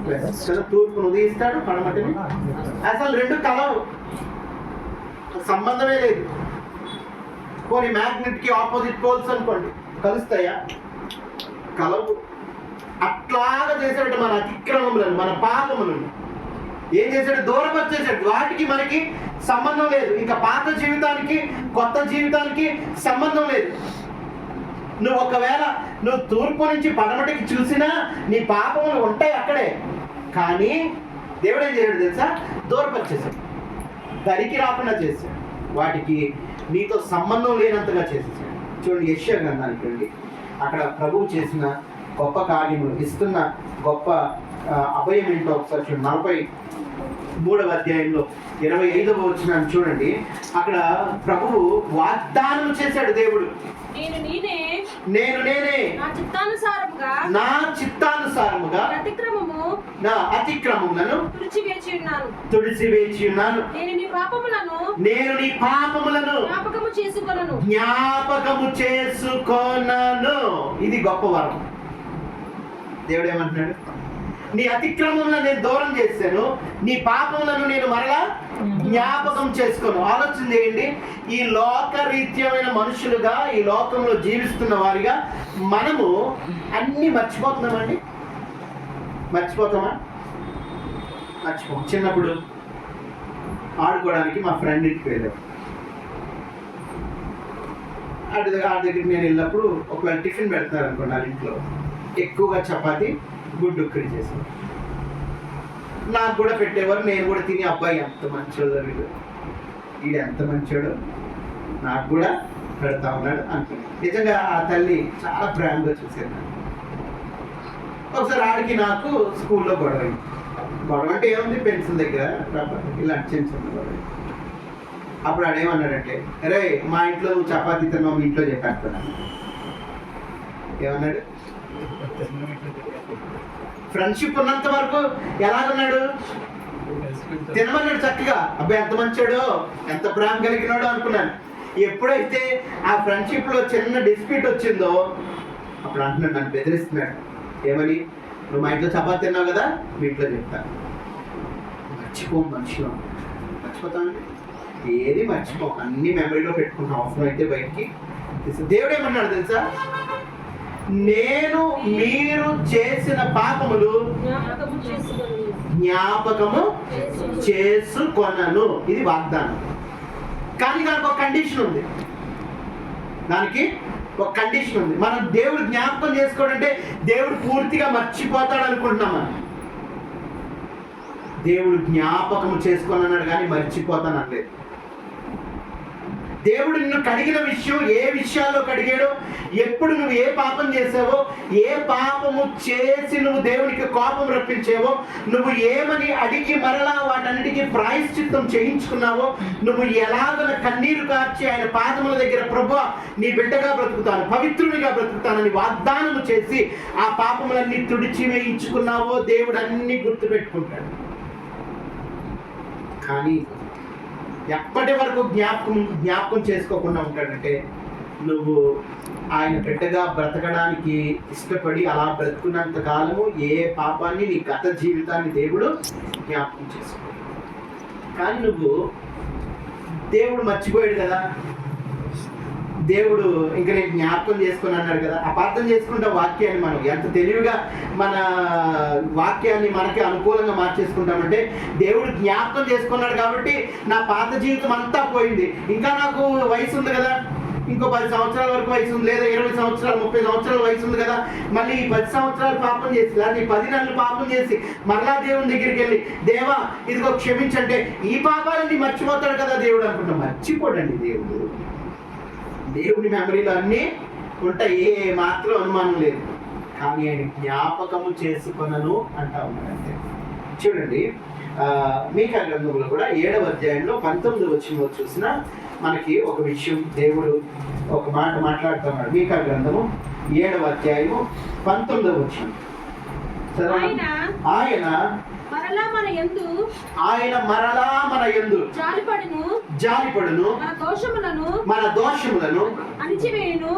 west. తూర్పును ఉదయిస్తాడు, పడమటిని. అసలు 2 కలవు, సంబంధమే లేదు. కొన్ని మ్యాగ్నెట్ కి ఆపోజిట్ పోల్స్ అనుకోండి, కలుస్తాయా? కలవు. అట్లాగా చేసాడు మన అతిక్రమములను, మన పాపములను ఏం చేశాడు? దూరపరిచేసాడు. వాటికి మనకి సంబంధం లేదు. ఇంకా పాత జీవితానికి కొత్త జీవితానికి సంబంధం లేదు. నువ్వు ఒకవేళ నువ్వు తూర్పు నుంచి పడమటికి చూసినా నీ పాపములు ఉంటాయి అక్కడే. కానీ దేవుడు ఏం చేయడు తెలుసా? దూరపరిచేసాడు, దరికి రాకుండా చేశాడు. వాటికి నీతో సంబంధం లేనంతగా చేసేసాడు. చూడండి యెషయా గ్రంథానికి రండి. అక్కడ ప్రభువు చేసిన గొప్ప కార్యములు, ఇస్తున్న గొప్ప అభయం ఏంటో ఒకసారి చూడండి. 43వ అధ్యాయంలో 25వ వచనాన్ని చూడండి. అక్కడ ప్రభువు వాగ్దానం చేశాడు దేవుడు, నేను నేనే నా చిత్తానుసారముగా నా అతిక్రమములను తుడిచివేచి ఉన్నాను. నేను నీ పాపములను జ్ఞాపకము చేసుకొనను. ఇది గొప్ప వరం. దేవుడు ఏమంటున్నాడు? నీ అతిక్రమములను నేను దూరం చేశాను, నీ పాపములను నేను మరలా జ్ఞాపకం చేసుకోను. ఆలోచన చేయండి. ఈ లోకరీత్యమైన మనుషులుగా, ఈ లోకంలో జీవిస్తున్న వారిగా మనము అన్నీ మర్చిపోతున్నామండి. మర్చిపోతామా? మర్చిపోం. చిన్నప్పుడు ఆడుకోవడానికి మా ఫ్రెండ్ ఇంటికి వెళ్ళాం. ఆ దగ్గరికి నేను వెళ్ళినప్పుడు ఒకవేళ టిఫిన్ పెడతారు అనుకోండి, వాళ్ళ ఇంట్లో ఎక్కువగా చపాతి గుడ్డు కర్రీ చేశాను. నాకు కూడా పెట్టేవారు. నేను కూడా తిని, అబ్బాయి ఎంత మంచోడు, వీడు ఎంత మంచోడు, నాకు కూడా పెడతా ఉన్నాడు అనుకున్నాను. నిజంగా ఆ తల్లి చాలా ప్రేమగా చూసేది. ఒకసారి ఆడికి నాకు స్కూల్లో గొడవ అంటే ఏముంది, పెన్సిల్ దగ్గర రబ్బర్ ఇలాంటి చిన్న చిన్న గొడవ. అప్పుడు ఆడేమన్నాడంటే, అరే మా ఇంట్లో నువ్వు చపాతీ తిన్నావు, మీ ఇంట్లో చెప్పేస్తాను. ఏమన్నాడు? ఫ్రెండ్షిప్ ఉన్నంత వరకు ఎలాగున్నాడు? తినమన్నాడు చక్కగా. అబ్బాయి ఎంత మంచాడో, ఎంత ప్రేమ కలిగినాడో అనుకున్నాను. ఎప్పుడైతే ఆ ఫ్రెండ్షిప్ లో చిన్న డిస్ప్యూట్ వచ్చిందో అప్పుడు అంటున్నాడు, నన్ను బెదిరిస్తున్నాడు. ఏమని? నువ్వు మా ఇంట్లో చపాతీ తిన్నావు కదా, మీ ఇంట్లో చెప్తాను. మర్చిపోం మనుషులు. మర్చిపోతామండి, ఏది మర్చిపోం, అన్ని మెమరీలో పెట్టుకుంటాం. అవసరం అయితే బయటికి. దేవుడు ఏమన్నాడు తెలుసా? నేను మీరు చేసిన పాపములు జ్ఞాపకము చేసుకొనను. ఇది వాగ్దానం. కానీ దానికి ఒక కండిషన్ ఉంది. మనం దేవుడు జ్ఞాపకం చేసుకోవాలంటే దేవుడు పూర్తిగా మర్చిపోతాడు అనుకుంటున్నాం మనం. దేవుడు జ్ఞాపకము చేసుకొనన్నాడు కానీ మర్చిపోతాను అనలేదు. దేవుడు నిన్ను కడిగిన విషయం, ఏ విషయాల్లో కడిగాడో, ఎప్పుడు నువ్వు ఏ పాపం చేసావో, ఏ పాపము చేసి నువ్వు దేవునికి కోపం రప్పించావో, నువ్వు ఏమని అడిగి మరలా వాటన్నిటికీ ప్రాయశ్చిత్తం చేయించుకున్నావో, నువ్వు ఎలాగన కన్నీరు కార్చి ఆయన పాదముల దగ్గర ప్రభువా నీ బిడ్డగా బ్రతుకుతాను, పవిత్రునిగా బ్రతుకుతానని వాగ్దానము చేసి ఆ పాపములన్నీ తుడిచి వేయించుకున్నావో దేవుడు అన్ని గుర్తుపెట్టుకుంటాడు. కానీ ఎప్పటి వరకు జ్ఞాపకం చేసుకోకుండా ఉంటాడంటే, నువ్వు ఆయన బిడ్డగా బ్రతకడానికి ఇష్టపడి అలా బ్రతుకున్నంత కాలము ఏ పాపాన్ని, నీ గత జీవితాన్ని దేవుడు జ్ఞాపకం చేసుకో. కానీ నువ్వు దేవుడు మర్చిపోయాడు కదా, దేవుడు ఇంకా నేను జ్ఞాపకం చేసుకుని అన్నాడు కదా, అపార్థం చేసుకుంటే వాక్యాన్ని మనం ఎంత తెలివిగా మన వాక్యాన్ని మనకి అనుకూలంగా మార్చేసుకుంటామంటే, దేవుడు జ్ఞాపకం చేసుకున్నాడు కాబట్టి నా పాత జీవితం అంతా పోయింది, ఇంకా నాకు వయసు ఉంది కదా, ఇంకో 10 సంవత్సరాల వరకు వయసు ఉంది, లేదా 20 సంవత్సరాలు 30 సంవత్సరాల వయసు ఉంది కదా, మళ్ళీ ఈ 10 సంవత్సరాలు పాపం చేసి, లేదా ఈ 10 నెలలు పాపం చేసి మరలా దేవుని దగ్గరికి వెళ్ళి దేవా ఇదిగో క్షమించంటే ఈ పాపాలన్నీ మర్చిపోతాడు కదా దేవుడు అనుకుంటా. మర్చిపోడండి దేవుడు. దేవుని మెమరీలో అన్నీ ఉంటాయి, ఏ మాత్రం అనుమానం లేదు. కానీ ఆయన జ్ఞాపకము చేసుకొనను అంటా ఉన్నాడు అంతే. చూడండి, మీకా గ్రంథంలో కూడా 7వ అధ్యాయంలో 19వ వచనంలో చూసినా మనకి ఒక విషయం దేవుడు ఒక మాట మాట్లాడుతున్నాడు. మీకా గ్రంథము 7వ అధ్యాయము 19వ వచనం. ఆయన మరలా మన యందు జాలిపడును, మన దోషములను అణిచివేయును,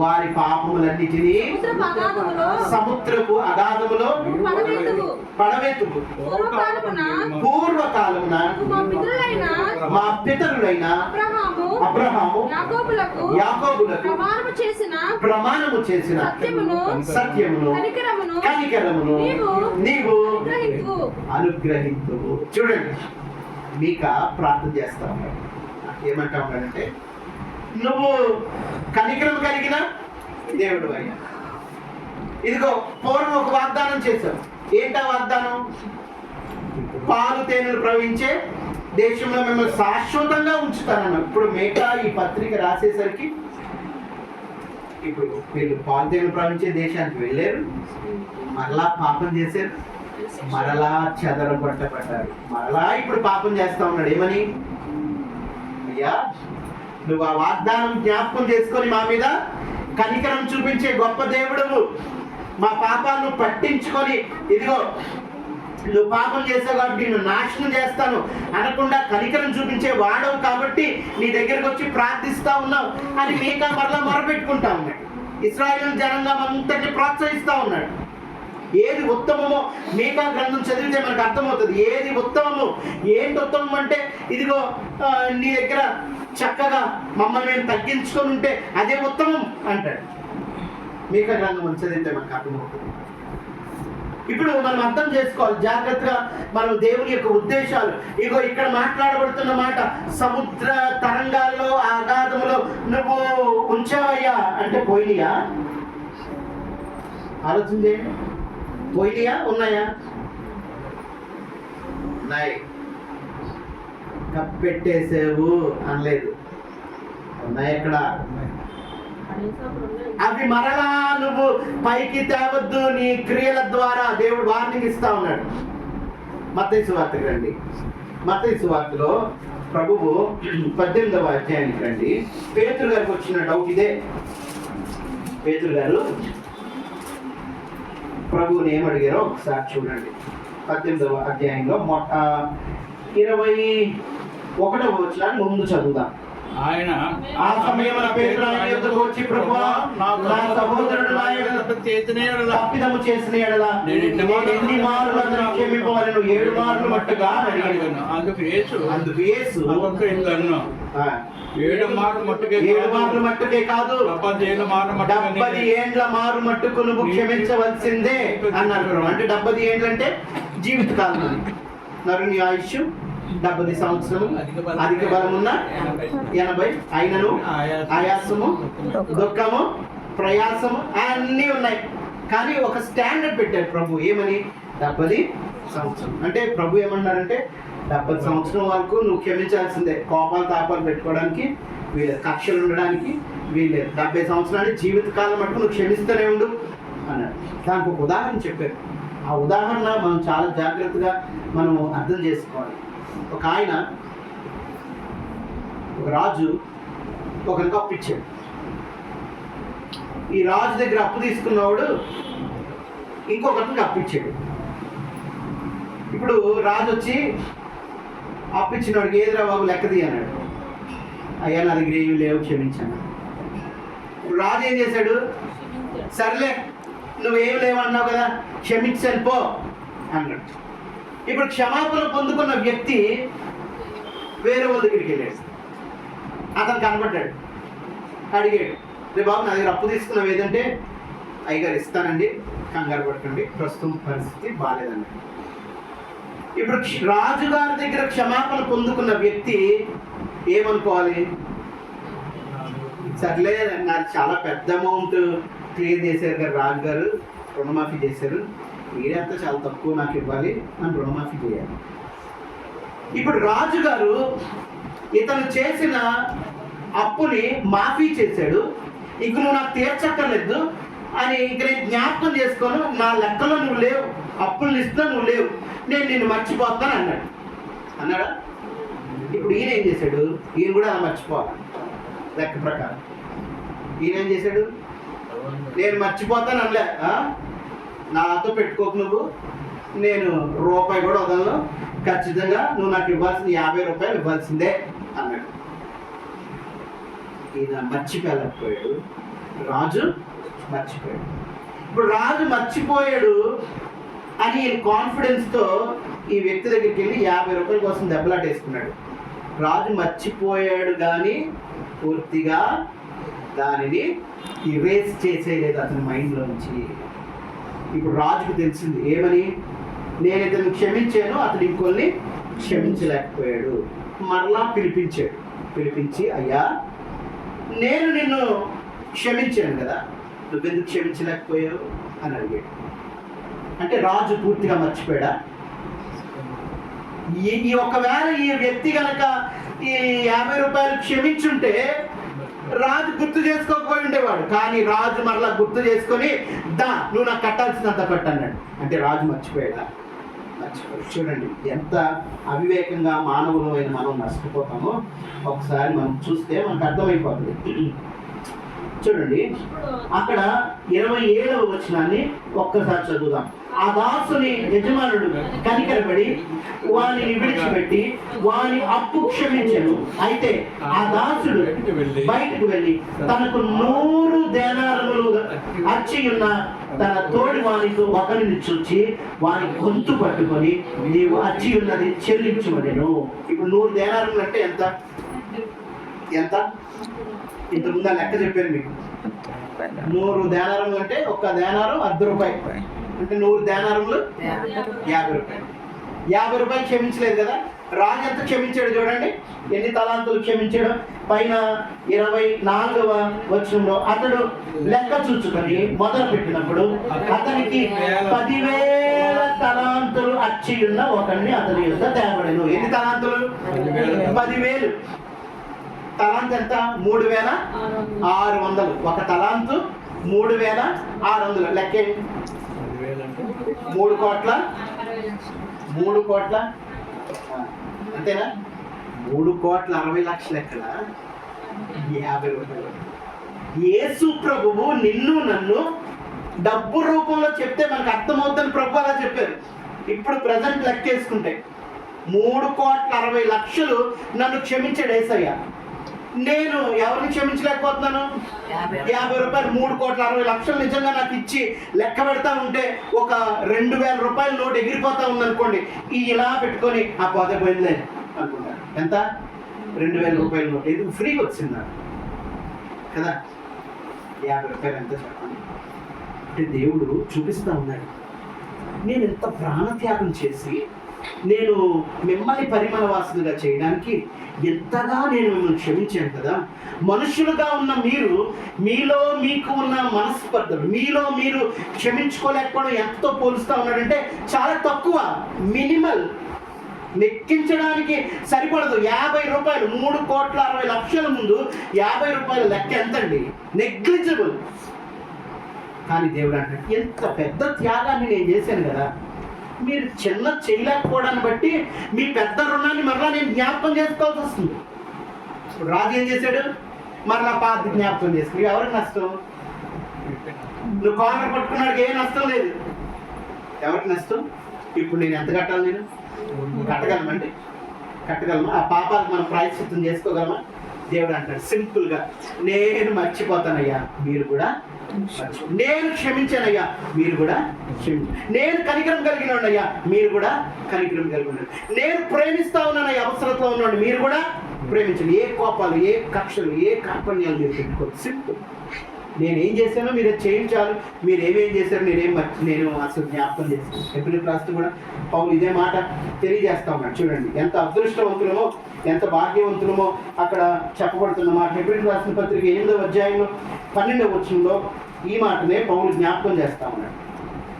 వారి పాపములన్నిటినీ సముద్రపు అగాధములో పడవేతుము. పూర్వకాలమున మా పితరులైన అబ్రహాము యాకోబులకు ప్రమాణము చేసిన సత్యమును కనికరమును నీవు అనుగ్రహింతువు. చూడండి, మీకా ప్రార్థన చేస్తా ఉన్నాడు. ఏమంటా ఉన్నాడంటే, నువ్వు కనికరం కలిగిన దేవుడు అయ్యా. ఇదిగో పూర్వం ఒక వాగ్దానం చేశావు. ఏంటా వాగ్దానం? పాలు తేనెలు ప్రవహించే దేశంలో మిమ్మల్ని శాశ్వతంగా ఉంచుతానన్నాడు. ఇప్పుడు మేకా ఈ పత్రిక రాసేసరికి ఇప్పుడు వీళ్ళు పాలు తేనెలు ప్రవహించే దేశానికి వెళ్ళారు, మరలా పాపం చేశారు, మరలా చెదరగొట్టబడ్డారు, మరలా ఇప్పుడు పాపం చేస్తా ఉన్నాడు. ఏమని? అయ్యా, నువ్వు ఆ వాగ్దానం జ్ఞాపకం చేసుకొని మా మీద కనికరం చూపించే గొప్ప దేవుడువు, మా పాపాలను పట్టించుకొని ఇదిగో నువ్వు పాపం చేసావు కాబట్టి నేను నాశనం చేస్తాను అనకుండా కనికరం చూపించే వాడవు కాబట్టి నీ దగ్గరకు వచ్చి ప్రార్థిస్తా ఉన్నావు అని మీకా మరలా మొరపెట్టుకుంటా ఉన్నాడు. ఇశ్రాయేలు జనంగా అంతటిని ప్రోత్సహిస్తా ఉన్నాడు. ఏది ఉత్తమమో మీకా గ్రంథం చదివితే మనకు అర్థమవుతుంది. ఏది ఉత్తమము, ఏంటి ఉత్తమం అంటే ఇదిగో నీ దగ్గర చక్కగా మమ్మల్ని మేము తగ్గించుకొని ఉంటే అదే ఉత్తమం అంటాడు. మీకా గ్రంథం చదివితే మనకు అర్థమవుతుంది. ఇప్పుడు మనం అర్థం చేసుకోవాలి జాగ్రత్తగా, మనం దేవుని యొక్క ఉద్దేశాలు. ఇగో ఇక్కడ మాట్లాడబడుతున్న మాట, సముద్ర తరంగాల్లో అగాధములో నువ్వు ఉంచావయ్యా అంటే పోయినాయా? ఆలోచన చేయండి. పోయినాయా? ఉన్నాయా? ఉన్నాయి. కప్పెట్టేసేవు అనలేదు, ఉన్నాయి. ఎక్కడ? అవి మరలా నువ్వు పైకి తేవద్దు నీ క్రియల ద్వారా దేవుడు వార్నింగ్ ఇస్తా ఉన్నాడు. మత్తయి సువార్త రండి. మత్తయి సువార్తలో ప్రభువు 18వ అధ్యాయానికి రండి. పేతురు గారికి వచ్చిన డౌట్ ఇదే. పేతురు గారు ప్రభువుని ఏమడిగారో ఒకసారి చూడండి. 18వ అధ్యాయంలో 21వ వచనాన్ని ముందు చదువుదాం. ఆయన ఆ సమయమున పేతురు ఆయన యొద్దకు వచ్చి, ప్రభువా, నా సహోదరుడు నా యొద్ద తప్పిదము చేసిన యెడల నేను ఎన్ని మార్లు అతనికి క్షమింపవలెను? 7 మార్లు మట్టుగా అడిగాడు. అందుకు యేసు 7 మార్లు మట్టుకే కాదు, 70 ఏండ్ల మారు మట్టుకు నువ్వు క్షమించవలసిందే అన్నారు. అంటే 70 ఏండ్లు అంటే జీవితకాలం. నరుని ఆయుష్ 70 సంవత్సరము, అధిక బలమున్న 80, అయినను ఆయాసము, దుఃఖము, ప్రయాసము అన్నీ ఉన్నాయి. కానీ ఒక స్టాండర్డ్ పెట్టారు ప్రభు. ఏమని? 70 సంవత్సరం. అంటే ప్రభు ఏమన్నారంటే 70 సంవత్సరం వరకు నువ్వు క్షమించాల్సిందే. కోపాలు తాపాలు పెట్టుకోవడానికి వీళ్ళు, కక్షలు ఉండడానికి వీళ్ళు 70 సంవత్సరాలు జీవితకాలం మటుకు నువ్వు క్షమిస్తూనే ఉండు అన్నాడు. దానికి ఒక ఉదాహరణ చెప్పారు. ఆ ఉదాహరణ మనం చాలా జాగ్రత్తగా మనం అర్థం చేసుకోవాలి. ఒక ఆయన, ఒక రాజు ఒకరికి అప్పు ఇచ్చాడు. ఈ రాజు దగ్గర అప్పు తీసుకున్నవాడు ఇంకొకరికి అప్పు ఇచ్చాడు. ఇప్పుడు రాజు వచ్చి అప్పు ఇచ్చినవాడికి, ఏదిరా బాబు లెక్కది అన్నాడు. అయ్యా, నా దగ్గర ఏమి లేవు, క్షమించాను. ఇప్పుడు రాజు ఏం చేశాడు? సర్లే, నువ్వేం లేవన్నావు కదా, క్షమించాను పో అన్నాడు. ఇప్పుడు క్షమాపణ పొందుకున్న వ్యక్తి వేరే వాళ్ళ దగ్గరికి వెళ్ళాడు. అతను కనబడ్డాడు, అడిగాడు, రే బాబు, నా దగ్గర అప్పు తీసుకున్నావు ఏదంటే, అయ్యగారు ఇస్తానండి, కంగారు పడకండి, ప్రస్తుతం పరిస్థితి బాగాలేదన్నాడు. ఇప్పుడు రాజుగారి దగ్గర క్షమాపణ పొందుకున్న వ్యక్తి ఏమనుకోవాలి? సర్లే, నాకు చాలా పెద్ద అమౌంట్ క్లియర్ చేశారు కదా రాజుగారు, రుణమాఫీ చేశారు, మీరంతా చాలా తక్కువ నాకు ఇవ్వాలి అని రుణమాఫీ చేయాలి. ఇప్పుడు రాజుగారు ఇతను చేసిన అప్పుని మాఫీ చేశాడు. ఇంక నువ్వు నాకు తీర్చక్కర్లేదు అని ఇంక నేను జ్ఞాపకం చేసుకోను, నా లెక్కలో నువ్వు లేవు, అప్పుల లిస్టులో నువ్వు లేవు, నేను నిన్ను మర్చిపోతాను అన్నాడు. అన్నాడా? ఇప్పుడు ఈయన ఏం చేశాడు? ఈయన కూడా అలా మర్చిపోవాలి లెక్క ప్రకారం. ఈయన ఏం చేశాడు? నేను మర్చిపోతాను అనలే, నాతో పెట్టుకోకు నువ్వు, నేను రూపాయి కూడా వదలను, ఖచ్చితంగా నువ్వు నాకు ఇవ్వాల్సింది 50 రూపాయలు ఇవ్వాల్సిందే అన్నాడు. ఈయన మర్చిపోలేకపోయాడు, రాజు మర్చిపోయాడు. ఇప్పుడు రాజు మర్చిపోయాడు అని ఈయన కాన్ఫిడెన్స్తో ఈ వ్యక్తి దగ్గరికి వెళ్ళి 50 రూపాయల కోసం దెబ్బలాటేసుకున్నాడు. రాజు మర్చిపోయాడు కానీ పూర్తిగా దానిని ఇరేజ్ చేసేయలేదు అతని మైండ్లో నుంచి. ఇప్పుడు రాజుకు తెలిసింది ఏమని? నేను ఇతను క్షమించాను, అతడు ఇంకొన్ని క్షమించలేకపోయాడు. మరలా పిలిపించాడు. పిలిపించి, అయ్యా, నేను నిన్ను క్షమించాను కదా, నువ్వెందుకు క్షమించలేకపోయావు అని అడిగాడు. అంటే రాజు పూర్తిగా మర్చిపోయాడా? ఈ ఒకవేళ ఈ వ్యక్తి కనుక ఈ 50 రూపాయలు క్షమించుంటే రాజు గుర్తు చేసుకోకపోయి ఉండేవాడు. కానీ రాజు మరలా గుర్తు చేసుకొని నువ్వు నాకు కట్టాల్సినంత కట్టన్నాడు. అంటే రాజు మర్చిపోయాడా? మర్చిపోయాడు. చూడండి ఎంత అవివేకంగా మానవులమైన మనం నష్టపోతామో ఒకసారి మనం చూస్తే మనకు అర్థమైపోతుంది. చూడండి అక్కడ 27వ వచనాన్ని ఒక్కసారి చదువుదాం. ఆ దాసుని యజమానుడు కనికరపడి వానిని విడిచిపెట్టి వాని అప్పు క్షమించెను. అయితే ఆ దాసుడు బయటకు వెళ్ళి తనకు 100 దేనారములు అచ్చి ఉన్న తన తోడి వానితో ఒకరిని చూచి వాని గొంతు పట్టుకొని నీవు అచ్చి ఉన్నది చెల్లించమనెను. ఇప్పుడు 100 దేనారములు అంటే ఎంత? ఎంత? ఇంతకుముందు లెక్క చెప్పాను మీకు. 100 దేనారములు అంటే ఒక్క దేనారం ₹10. అంటే 100 దేనారములు ₹50. 50 రూపాయలు క్షమించలేదు కదా. రాజు ఎంత క్షమించాడు చూడండి. ఎన్ని తలాంతులు క్షమించాడు? పైన 24వ వచనంలో అతడు లెక్క చూచుకొని మొదలు పెట్టినప్పుడు అతనికి 10,000 తలాంతులు అచ్చి ఉన్న ఒకరిని అతని యొక్క తేబడెను. ఎన్ని తలాంతులు? 10,000. తలాంత్ ఎంత? 3,600. ఒక తలాంతు 3,600. లెక్క 3 కోట్ల అంతేనా? 3,60,00,000 ఎక్కడ? 50 రూపాయలు. యేసు ప్రభువు నిన్ను నన్ను డబ్బు రూపంలో చెప్తే మనకు అర్థమవుతుందని ప్రభు అలా చెప్పారు. ఇప్పుడు ప్రజెంట్ లెక్క వేసుకుంటే 3,60,00,000 నన్ను క్షమించాడు యేసయ్య. నేను ఎవరిని క్షమించలేకపోతున్నాను? 50 రూపాయలు. 3,60,00,000 నిజంగా నాకు ఇచ్చి లెక్క పెడతా ఉంటే ఒక 2,000 రూపాయల నోటు ఎగిరిపోతా ఉందనుకోండి, ఇలా పెట్టుకొని ఆ పోతే పోయిందిలే అనుకుంటాను. ఎంత? 2,000 రూపాయల నోటు. ఇది ఫ్రీగా వచ్చింది నాకు కదా. 50 రూపాయలు ఎంత చెప్పండి? అంటే దేవుడు చూపిస్తూ ఉన్నాడు, నేను ఎంత ప్రాణత్యాగం చేసి నేను మిమ్మల్ని పరిమళ వాసనగా చేయడానికి ఎంతగా నేను మిమ్మల్ని క్షమించాను కదా. మనుషులుగా ఉన్న మీరు, మీలో మీకు ఉన్న మనస్పర్ధలు, మీలో మీరు క్షమించుకోలేకపోవడం ఎంతో పోలుస్తూ ఉన్నాడంటే చాలా తక్కువ, మినిమల్, లెక్కించడానికి సరిపడదు. 50 రూపాయలు 3,60,00,000 ముందు 50 రూపాయల లెక్క ఎంతండి? నెగ్లిజిబుల్. కానీ దేవుడు అంటే ఎంత పెద్ద త్యాగాన్ని నేను చేశాను కదా, మీరు చిన్న చేయలేకపోవడాన్ని బట్టి మీ పెద్ద రుణాన్ని మరలా నేను జ్ఞాపకం చేసుకోవాల్సి వస్తుంది. రాజు ఏం చేశాడు? మరలా పాత జ్ఞాపకం చేసుకుని ఎవరికి నష్టం? నువ్వు కాలర్ పట్టుకున్నాడు, ఏ నష్టం లేదు. ఎవరికి నష్టం? ఇప్పుడు నేను ఎంత కట్టాలి? నేను కట్టగలమండి? కట్టగలమా? ఆ పాపాలకు మనం ప్రాయశ్చిత్తం చేసుకోగలమా? దేవుడు అంటాడు సింపుల్గా, నేను మర్చిపోతానయ్యా, మీరు కూడా నేను క్షమించానయ్యా, మీరు కూడా క్షమించు. నేను కనికరం కలిగినయ్యా, మీరు కూడా కనికరం కలిగి ఉండండి. నేను ప్రేమిస్తా ఉన్నానయ్యా, అవసరంలో ఉన్నాడు, మీరు కూడా ప్రేమించండి. ఏ కోపాలు, ఏ కక్షలు, ఏ కార్పణ్యాలు మీరు పెట్టుకోవచ్చు. సింపుల్. నేనేం చేశానో మీరు చేయించాలి, మీరు ఏమేం చేశారో నేను అసలు జ్ఞాపకం చేస్తాను. ఎప్పుడు రాస్తూ కూడా పౌలు ఇదే మాట తెలియజేస్తా ఉన్నాడు. చూడండి ఎంత అదృష్టవంతులమో, ఎంత భాగ్యవంతులమో అక్కడ చెప్పబడుతున్న మాట. ఎప్పుడు రాసిన పత్రిక 8వ అధ్యాయంలో 12వ వచనంలో ఈ మాటనే పౌలు జ్ఞాపకం చేస్తా ఉన్నాడు.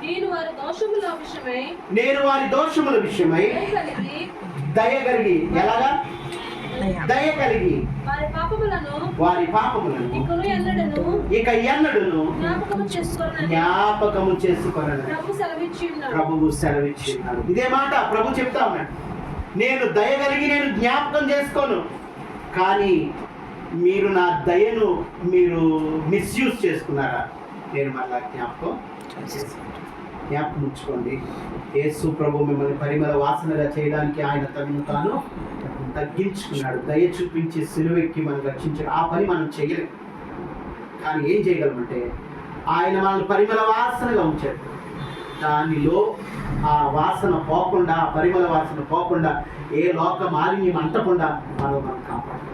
నేను వారి దోషముల విషయమై దయ కలిగి, ఎలాగా దయ కలిగి వారి పాపములను ఇక ఎన్నడూను జ్ఞాపకము చేసుకోనని ప్రభువు సెలవిచ్చినాడు. ఇదే మాట ప్రభు చెప్తా ఉన్నాడు. నేను దయ కలిగి నేను జ్ఞాపకం చేసుకోను, కానీ మీరు నా దయను మీరు మిస్యూజ్ చేసుకున్నారా? నేను మళ్ళా జ్ఞాపకం ఉంచుకోండి. యేసు ప్రభు మిమ్మల్ని పరిమళ వాసనగా చేయడానికి ఆయన తనను తాను తగ్గించుకున్నాడు. దయ చూపించి సిలువెక్కి మనం రక్షించాడు. ఆ పని మనం చేయలేం, కానీ ఏం చేయగలమంటే ఆయన మనల్ని పరిమళ వాసనగా ఉంచాడు. దానిలో ఆ వాసన పోకుండా, ఆ పరిమళ వాసన పోకుండా, ఏ లోక మాలిన్యం అంటకుండా మనం కాపాడుతాం.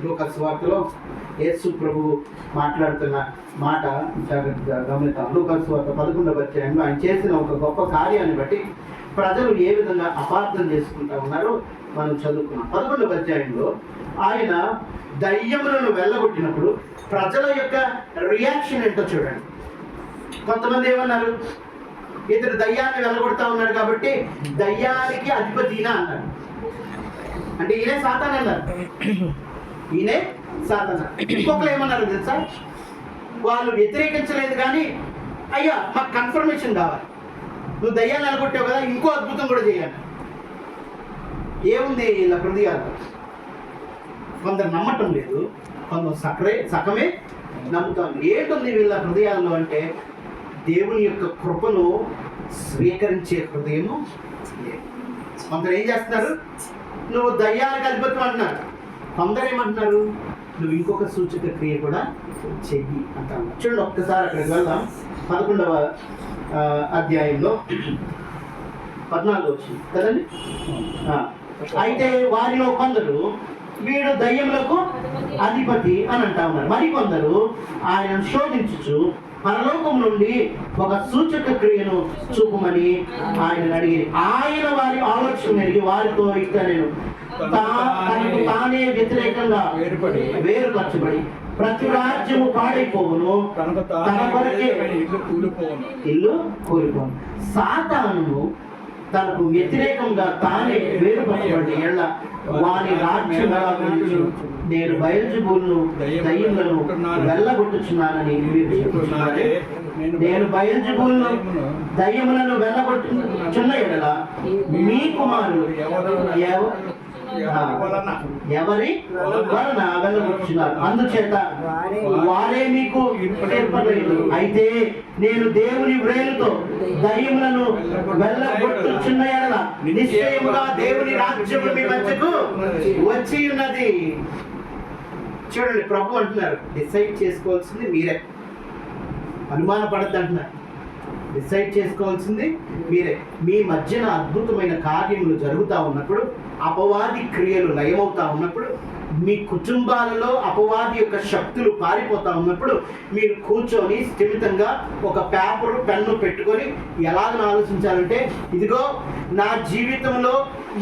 లూకా సువార్తలో యేసు ప్రభువు మాట్లాడుతున్న మాట జాగ్రత్తగా గమనిద్దాం. లూకా సువార్త 11వ అధ్యాయంలో ఆయన చేసిన ఒక గొప్ప కార్యాన్ని బట్టి ప్రజలు ఏ విధంగా అపార్థం చేసుకుంటా ఉన్నారో మనం చదువుకున్నాం. 11వ అధ్యాయంలో ఆయన దయ్యములను వెళ్ళగొట్టినప్పుడు ప్రజల యొక్క రియాక్షన్ ఏంటో చూడండి. కొంతమంది ఏమన్నారు? ఇతడు దయ్యాన్ని వెళ్ళగొడతా ఉన్నాడు కాబట్టి దయ్యానికి అధిపతినా అన్నారు. అంటే ఈయనే సాతాన్ అన్నారు. ఈయనే సాతాన్. ఇంకొకరు ఏమన్నారు తెలుసా? వాళ్ళు వ్యతిరేకించలేదు కానీ అయ్యా మాకు కన్ఫర్మేషన్ కావాలి, నువ్వు దయ్యాన్ని అనుకుంటావు కదా, ఇంకో అద్భుతం కూడా చేయాలి. ఏముంది ఇలా హృదయాలు? కొందరు నమ్మటం లేదు, కొందరు సకమే నమ్ముతాం. ఏంటుంది వీళ్ళ హృదయాల్లో అంటే దేవుని యొక్క కృపను స్వీకరించే హృదయము లేదు. కొందరు ఏం చేస్తున్నారు? నువ్వు దయ్యాలకు అధిపత్యం అంటున్నారు. కొందరు ఏమంటున్నారు? నువ్వు ఇంకొక సూచక క్రియ కూడా చెయ్యి అంటాను. చూడండి ఒక్కసారి అక్కడికి వెళ్దాం. 11వ అధ్యాయంలో 14 వచ్చింది కదండి. అయితే వారిలో కొందరు వీడు దయ్యములకు అధిపతి అని అంటా ఉన్నారు. మరి కొందరు ఆయన శోధించుచు పరలోకం నుండి ఒక సూచక క్రియను చూపమని ఆయన అడిగి, ఆయన వారి ఆలోచన అడిగి వారితో ఇట్లా నేను తనకు తానే వ్యతిరేకంగా వేరుపరచబడి ప్రతి రాజ్యము పాడైపోవును, తన కొరకే ఇల్లు కూలిపోను. సాతాను తనకు వ్యతిరేకంగా తానే వేరుపరచబడి ఎళ్ళ వారి రాజ్యముగా నేను బయల్జెబూలును దయ్యములను వెళ్ళగొట్టుచున్నానని మీరు చెప్పుచున్నారే. నేను బయల్జెబూలును దయ్యములను వెళ్ళగొట్టుచున్న ఎడల మీ కుమారులు ఎవరి వలన వెళ్ళగొట్టుచున్నారు, అందుచేత వారే మీకు ఏర్పడలేదు. అయితే నేను దేవుని వ్రేలుతో దయ్యములను వెళ్ళగొట్టుచున్న ఎడల నిశ్చయముగా దేవుని రాజ్యము మీ మధ్యకు వచ్చి ఉన్నది. చూడండి, ప్రభు అంటున్నారు డిసైడ్ చేసుకోవాల్సింది మీరే, అనుమానపడద్దు అంటున్నారు. డిసైడ్ చేసుకోవాల్సింది మీరే. మీ మధ్యన అద్భుతమైన కార్యములు జరుగుతూ ఉన్నప్పుడు, అపవాది క్రియలు లయమవుతా ఉన్నప్పుడు, మీ కుటుంబాలలో అపవాది యొక్క శక్తులు పారిపోతా ఉన్నప్పుడు మీరు కూర్చొని స్థిమితంగా ఒక పేపరు పెన్ను పెట్టుకొని ఎలాగ ఆలోచించాలంటే, ఇదిగో నా జీవితంలో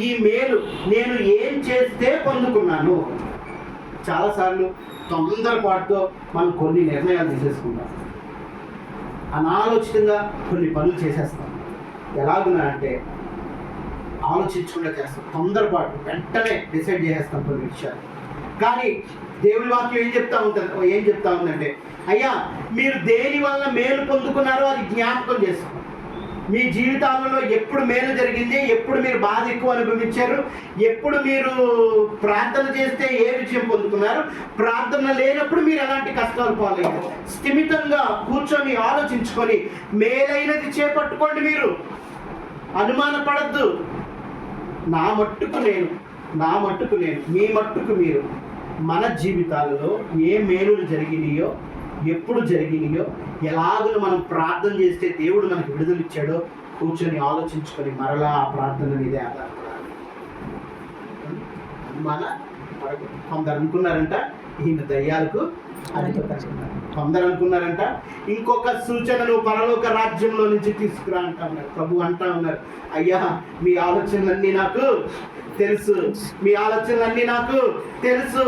ఈ మేలు నేను ఏం చేస్తే పొందుకున్నాను. చాలాసార్లు తొందరపాటుతో మనం కొన్ని నిర్ణయాలు తీసేసుకుంటాం, అనాలోచితంగా కొన్ని పనులు చేసేస్తాం. ఎలాగున్నా అంటే ఆలోచించకుండా చేస్తాం, తొందరపాటు వెంటనే డిసైడ్ చేసేస్తాం కొన్ని విషయాలు. కానీ దేవుని వాక్యం ఏం చెప్తా ఉందంటే, అయ్యా మీరు దేని వల్ల మేలు పొందుకున్నారో అది జ్ఞాపకం చేసుకోండి. మీ జీవితాలలో ఎప్పుడు మేలు జరిగింది, ఎప్పుడు మీరు బాధ ఎక్కువ అనుభవించారు, ఎప్పుడు మీరు ప్రార్థన చేస్తే ఏ విజయం పొందుకున్నారు, ప్రార్థన లేనప్పుడు మీరు ఎలాంటి కష్టాలు పాలయ్యారు. స్థిమితంగా కూర్చొని ఆలోచించుకొని మేలైనది చేపట్టుకోండి. మీరు అనుమానపడద్దు. నా మట్టుకు నేను, మీ మట్టుకు మీరు. మన జీవితాలలో ఏ మేలులు జరిగినాయో, ఎప్పుడు జరిగినాయో, ఎలాగో మనం ప్రార్థన చేస్తే దేవుడు మనకు విడుదల ఇచ్చాడో కూర్చొని ఆలోచించుకొని మరలా ఆ ప్రార్థన మీదే ఆధారపడాలి. కొందరు అనుకున్నారంట ఈయన దయ్యాలకు అధిపతి, కొందరు అనుకున్నారంట ఇంకొక సూచనను పరలోక రాజ్యంలో నుంచి తీసుకురా అంటా ఉన్నారు. ప్రభు అంటా ఉన్నారు, అయ్యా మీ ఆలోచనలన్నీ నాకు తెలుసు, మీ ఆలోచనలన్నీ నాకు తెలుసు,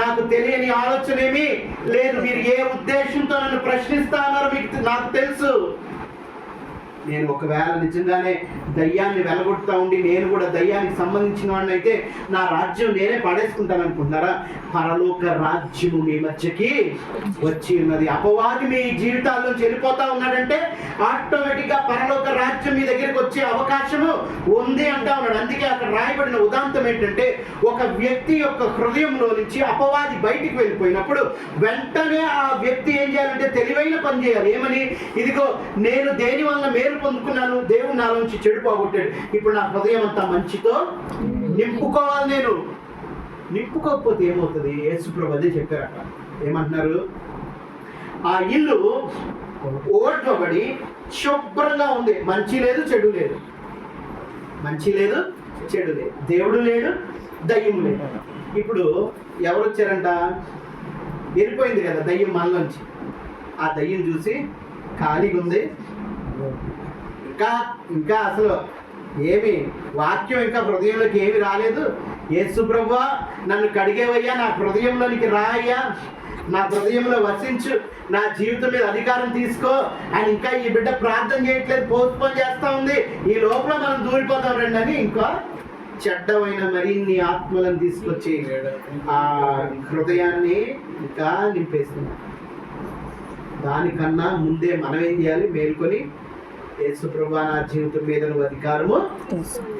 నాకు తెలియని ఆలోచన ఏమీ లేదు. మీరు ఏ ఉద్దేశంతో నన్ను ప్రశ్నిస్తా ఉన్నారో నాకు తెలుసు. నేను ఒకవేళ నిజంగానే దయ్యాన్ని వెలగొడతా ఉండి నేను కూడా దయ్యానికి సంబంధించిన వాడిని అయితే నా రాజ్యం నేనే పడేసుకుంటాను అనుకుంటున్నారా? పరలోక రాజ్యము మీ మధ్యకి వచ్చి ఉన్నది. అపవాది మీ జీవితాల్లో వెళ్ళిపోతా ఉన్నాడంటే ఆటోమేటిక్గా పరలోక రాజ్యం మీ దగ్గరికి వచ్చే అవకాశము ఉంది అంటా ఉన్నాడు. అందుకే అక్కడ రాయబడిన ఉదాంతం ఏంటంటే, ఒక వ్యక్తి యొక్క హృదయంలో నుంచి అపవాది బయటికి వెళ్ళిపోయినప్పుడు వెంటనే ఆ వ్యక్తి ఏం చేయాలంటే తెలివైన పని చేయాలి. ఏమని? ఇదిగో నేను దేని వల్ల మేలు పొందుకున్నాను, దేవుడు నా నుంచి చెడు పోగొట్టాడు, ఇప్పుడు నా హృదయం అంతా మంచితో నింపుకోవాలి. నేను నింపుకోకపోతే ఏమవుతుంది? యేసుప్రభు అదే చెప్పారట. ఏమంటున్నారు? ఆ ఇల్లు ఓడ్వబడి శుభ్రంగా ఉంది, మంచి లేదు చెడు లేదు, మంచి లేదు చెడు లేదు, దేవుడు లేడు దయ్యం లేదు. ఇప్పుడు ఎవరు వచ్చారంట? వెళ్ళిపోయింది కదా దయ్యం మనలోంచి. ఆ దయ్యం చూసి ఖాళీగా ఉంది, ఇంకా అసలు ఏమి వాక్యం ఇంకా హృదయంలోకి ఏమి రాలేదు. యేసు ప్రభువా నన్ను కడిగేవయ్యా, నా హృదయంలోనికి రాయ్యా, నా హృదయంలో వసించు, నా జీవితం మీద అధికారం తీసుకో అని ఇంకా ఈ బిడ్డ ప్రార్థన చేయట్లేదు, పోస్ట్పోన్ చేస్తూ ఉంది. ఈ లోపల మనం దూరిపోతాం రండి అని ఇంకా చెడ్డమైన మరిన్ని ఆత్మలను తీసుకొచ్చి ఆ హృదయాన్ని ఇంకా నింపేస్తున్నాం. దానికన్నా ముందే మనం ఏం చేయాలి? మేల్కొని యేసు ప్రభువా నా జీవితం మీద నువ్వు అధికారము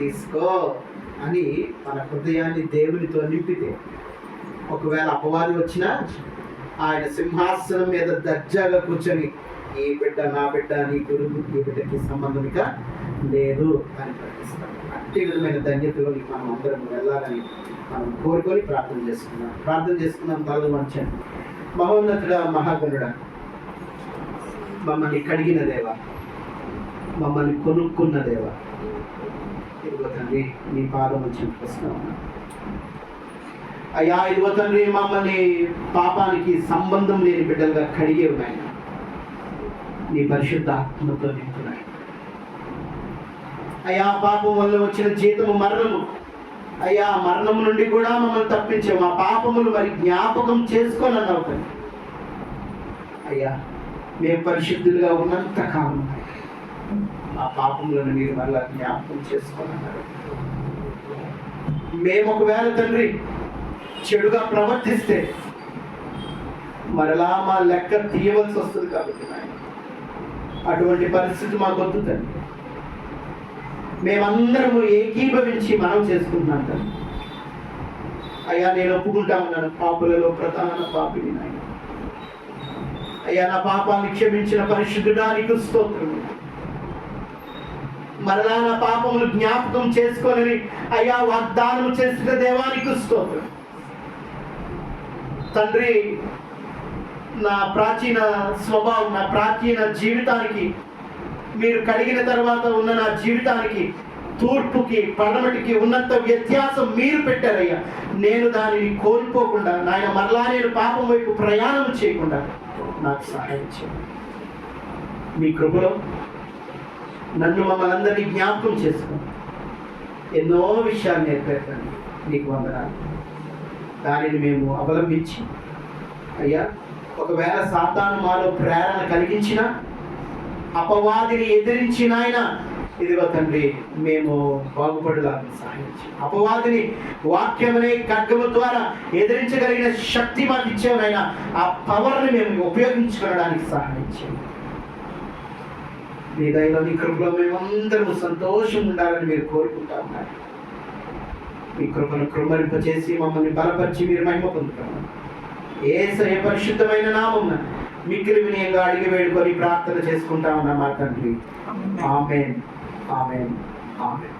తీసుకో అని మన హృదయాన్ని దేవునితో నింపితే, ఒకవేళ అపవాది వచ్చినా ఆయన సింహాసనం మీద దర్జాగా కూర్చొని ఈ బిడ్డ నా బిడ్డ, నీ కొడుకు ఈ బిడ్డకి సంబంధం ఇక లేదు అని ప్రకటిస్తాం. అట్టి విధమైన ధన్యతలోకి మనం అందరం వెళ్ళాలని మనం కోరుకొని ప్రార్థన చేసుకున్నాం. తలలు వంచండి. మహోన్నతుడ, మహాగణుడ, మమ్మల్ని కడిగిన దేవా, మమ్మల్ని కొనుక్కున్న దేవా, ఇదిగో తండ్రి నీ పాదం వచ్చి వస్తున్నాం అయ్యా. ఇదిగో తండ్రి మమ్మల్ని పాపానికి సంబంధం లేని బిడ్డలుగా కడిగే ఉన్నాయి, నీ పరిశుద్ధ ఆత్మతో నింపున్నాయి అయ్యా. పాపం వల్ల వచ్చిన జీతము మరణము అయ్యా. మరణము నుండి కూడా మమ్మల్ని తప్పించే మా పాపములు మరి జ్ఞాపకం చేసుకొని అన్నావు కానీ అయ్యా, మేము పరిశుద్ధులుగా ఉన్నంత కాలం ఆ పాపములను మీరు మళ్ళా జ్ఞాపకం చేసుకొని అన్నారు. మేము ఒకవేళ తండ్రి చెడుగా ప్రవర్తిస్తే మరలా మా లెక్క తీయవలసి వస్తుంది కాబట్టి అటువంటి పరిస్థితి మాకు వద్దు తండ్రి. మేమందరము ఏకీభవించి మనం చేసుకుంటున్నాం తండ్రి. అయ్యా, నేను ఒప్పుకుంటా ఉన్నాను, పాపులలో ప్రధాన పాపిని నాయన. అయ్యా, నా పాపాన్ని క్షమించిన పరిశుద్ధుడానికి స్తోత్రం. మరలా నా పాపములు జ్ఞాపకం చేసుకోనని అయ్యా వాగ్దానం చేసిన దేవానికి స్తోత్రం తండ్రి. నా ప్రాచీన స్వభావం, నా ప్రాచీన జీవితానికి, మీరు కడిగిన తర్వాత ఉన్న నా జీవితానికి, తూర్పుకి పడమటికి ఉన్నంత వ్యత్యాసం మీరు పెట్టారయ్యా. నేను దానిని కోల్పోకుండా నాయన మరలా నేను పాపం వైపు ప్రయాణం చేయకుండా నాకు సహాయం చేయండి. మీ కృపలో నన్ను మమ్మల్ని అందరినీ జ్ఞాపకం చేసుకోండి. ఎన్నో విషయాలు నేర్పేస్తాను, నీకు వందనాలు. దానిని మేము అవలంబించి అయ్యా, ఒకవేళ సాతాను మాలో ప్రేరణ కలిగించిన, అపవాదిని ఎదిరించిన ఆయన ఇదిగో తండ్రి మేము బాగుపడేలాగా సహాయం చేయండి. అపవాదిని వాక్యమనే ఖడ్గము ద్వారా ఎదిరించగలిగిన శక్తి మాకు ఇచ్చేవనైనా ఆ పవర్ని మేము ఉపయోగించుకోవడానికి సహాయం చేయండి. మీ దయలో నీ కృపలో మేమందరము సంతోషం ఉండాలని మీరు కోరుకుంటా ఉన్నారు. మీ కృపను కృమరింపచేసి మమ్మల్ని బలపరిచి మీరు మహిమ పొందుతున్నారు. యేసయ్య పరిశుద్ధమైన నామమున మిక్కిలి వినయంగా అడిగి వేడుకొని ప్రార్థన చేసుకుంటా ఉన్నా మా తండ్రి. ఆమేన్, ఆమేన్, ఆమేన్.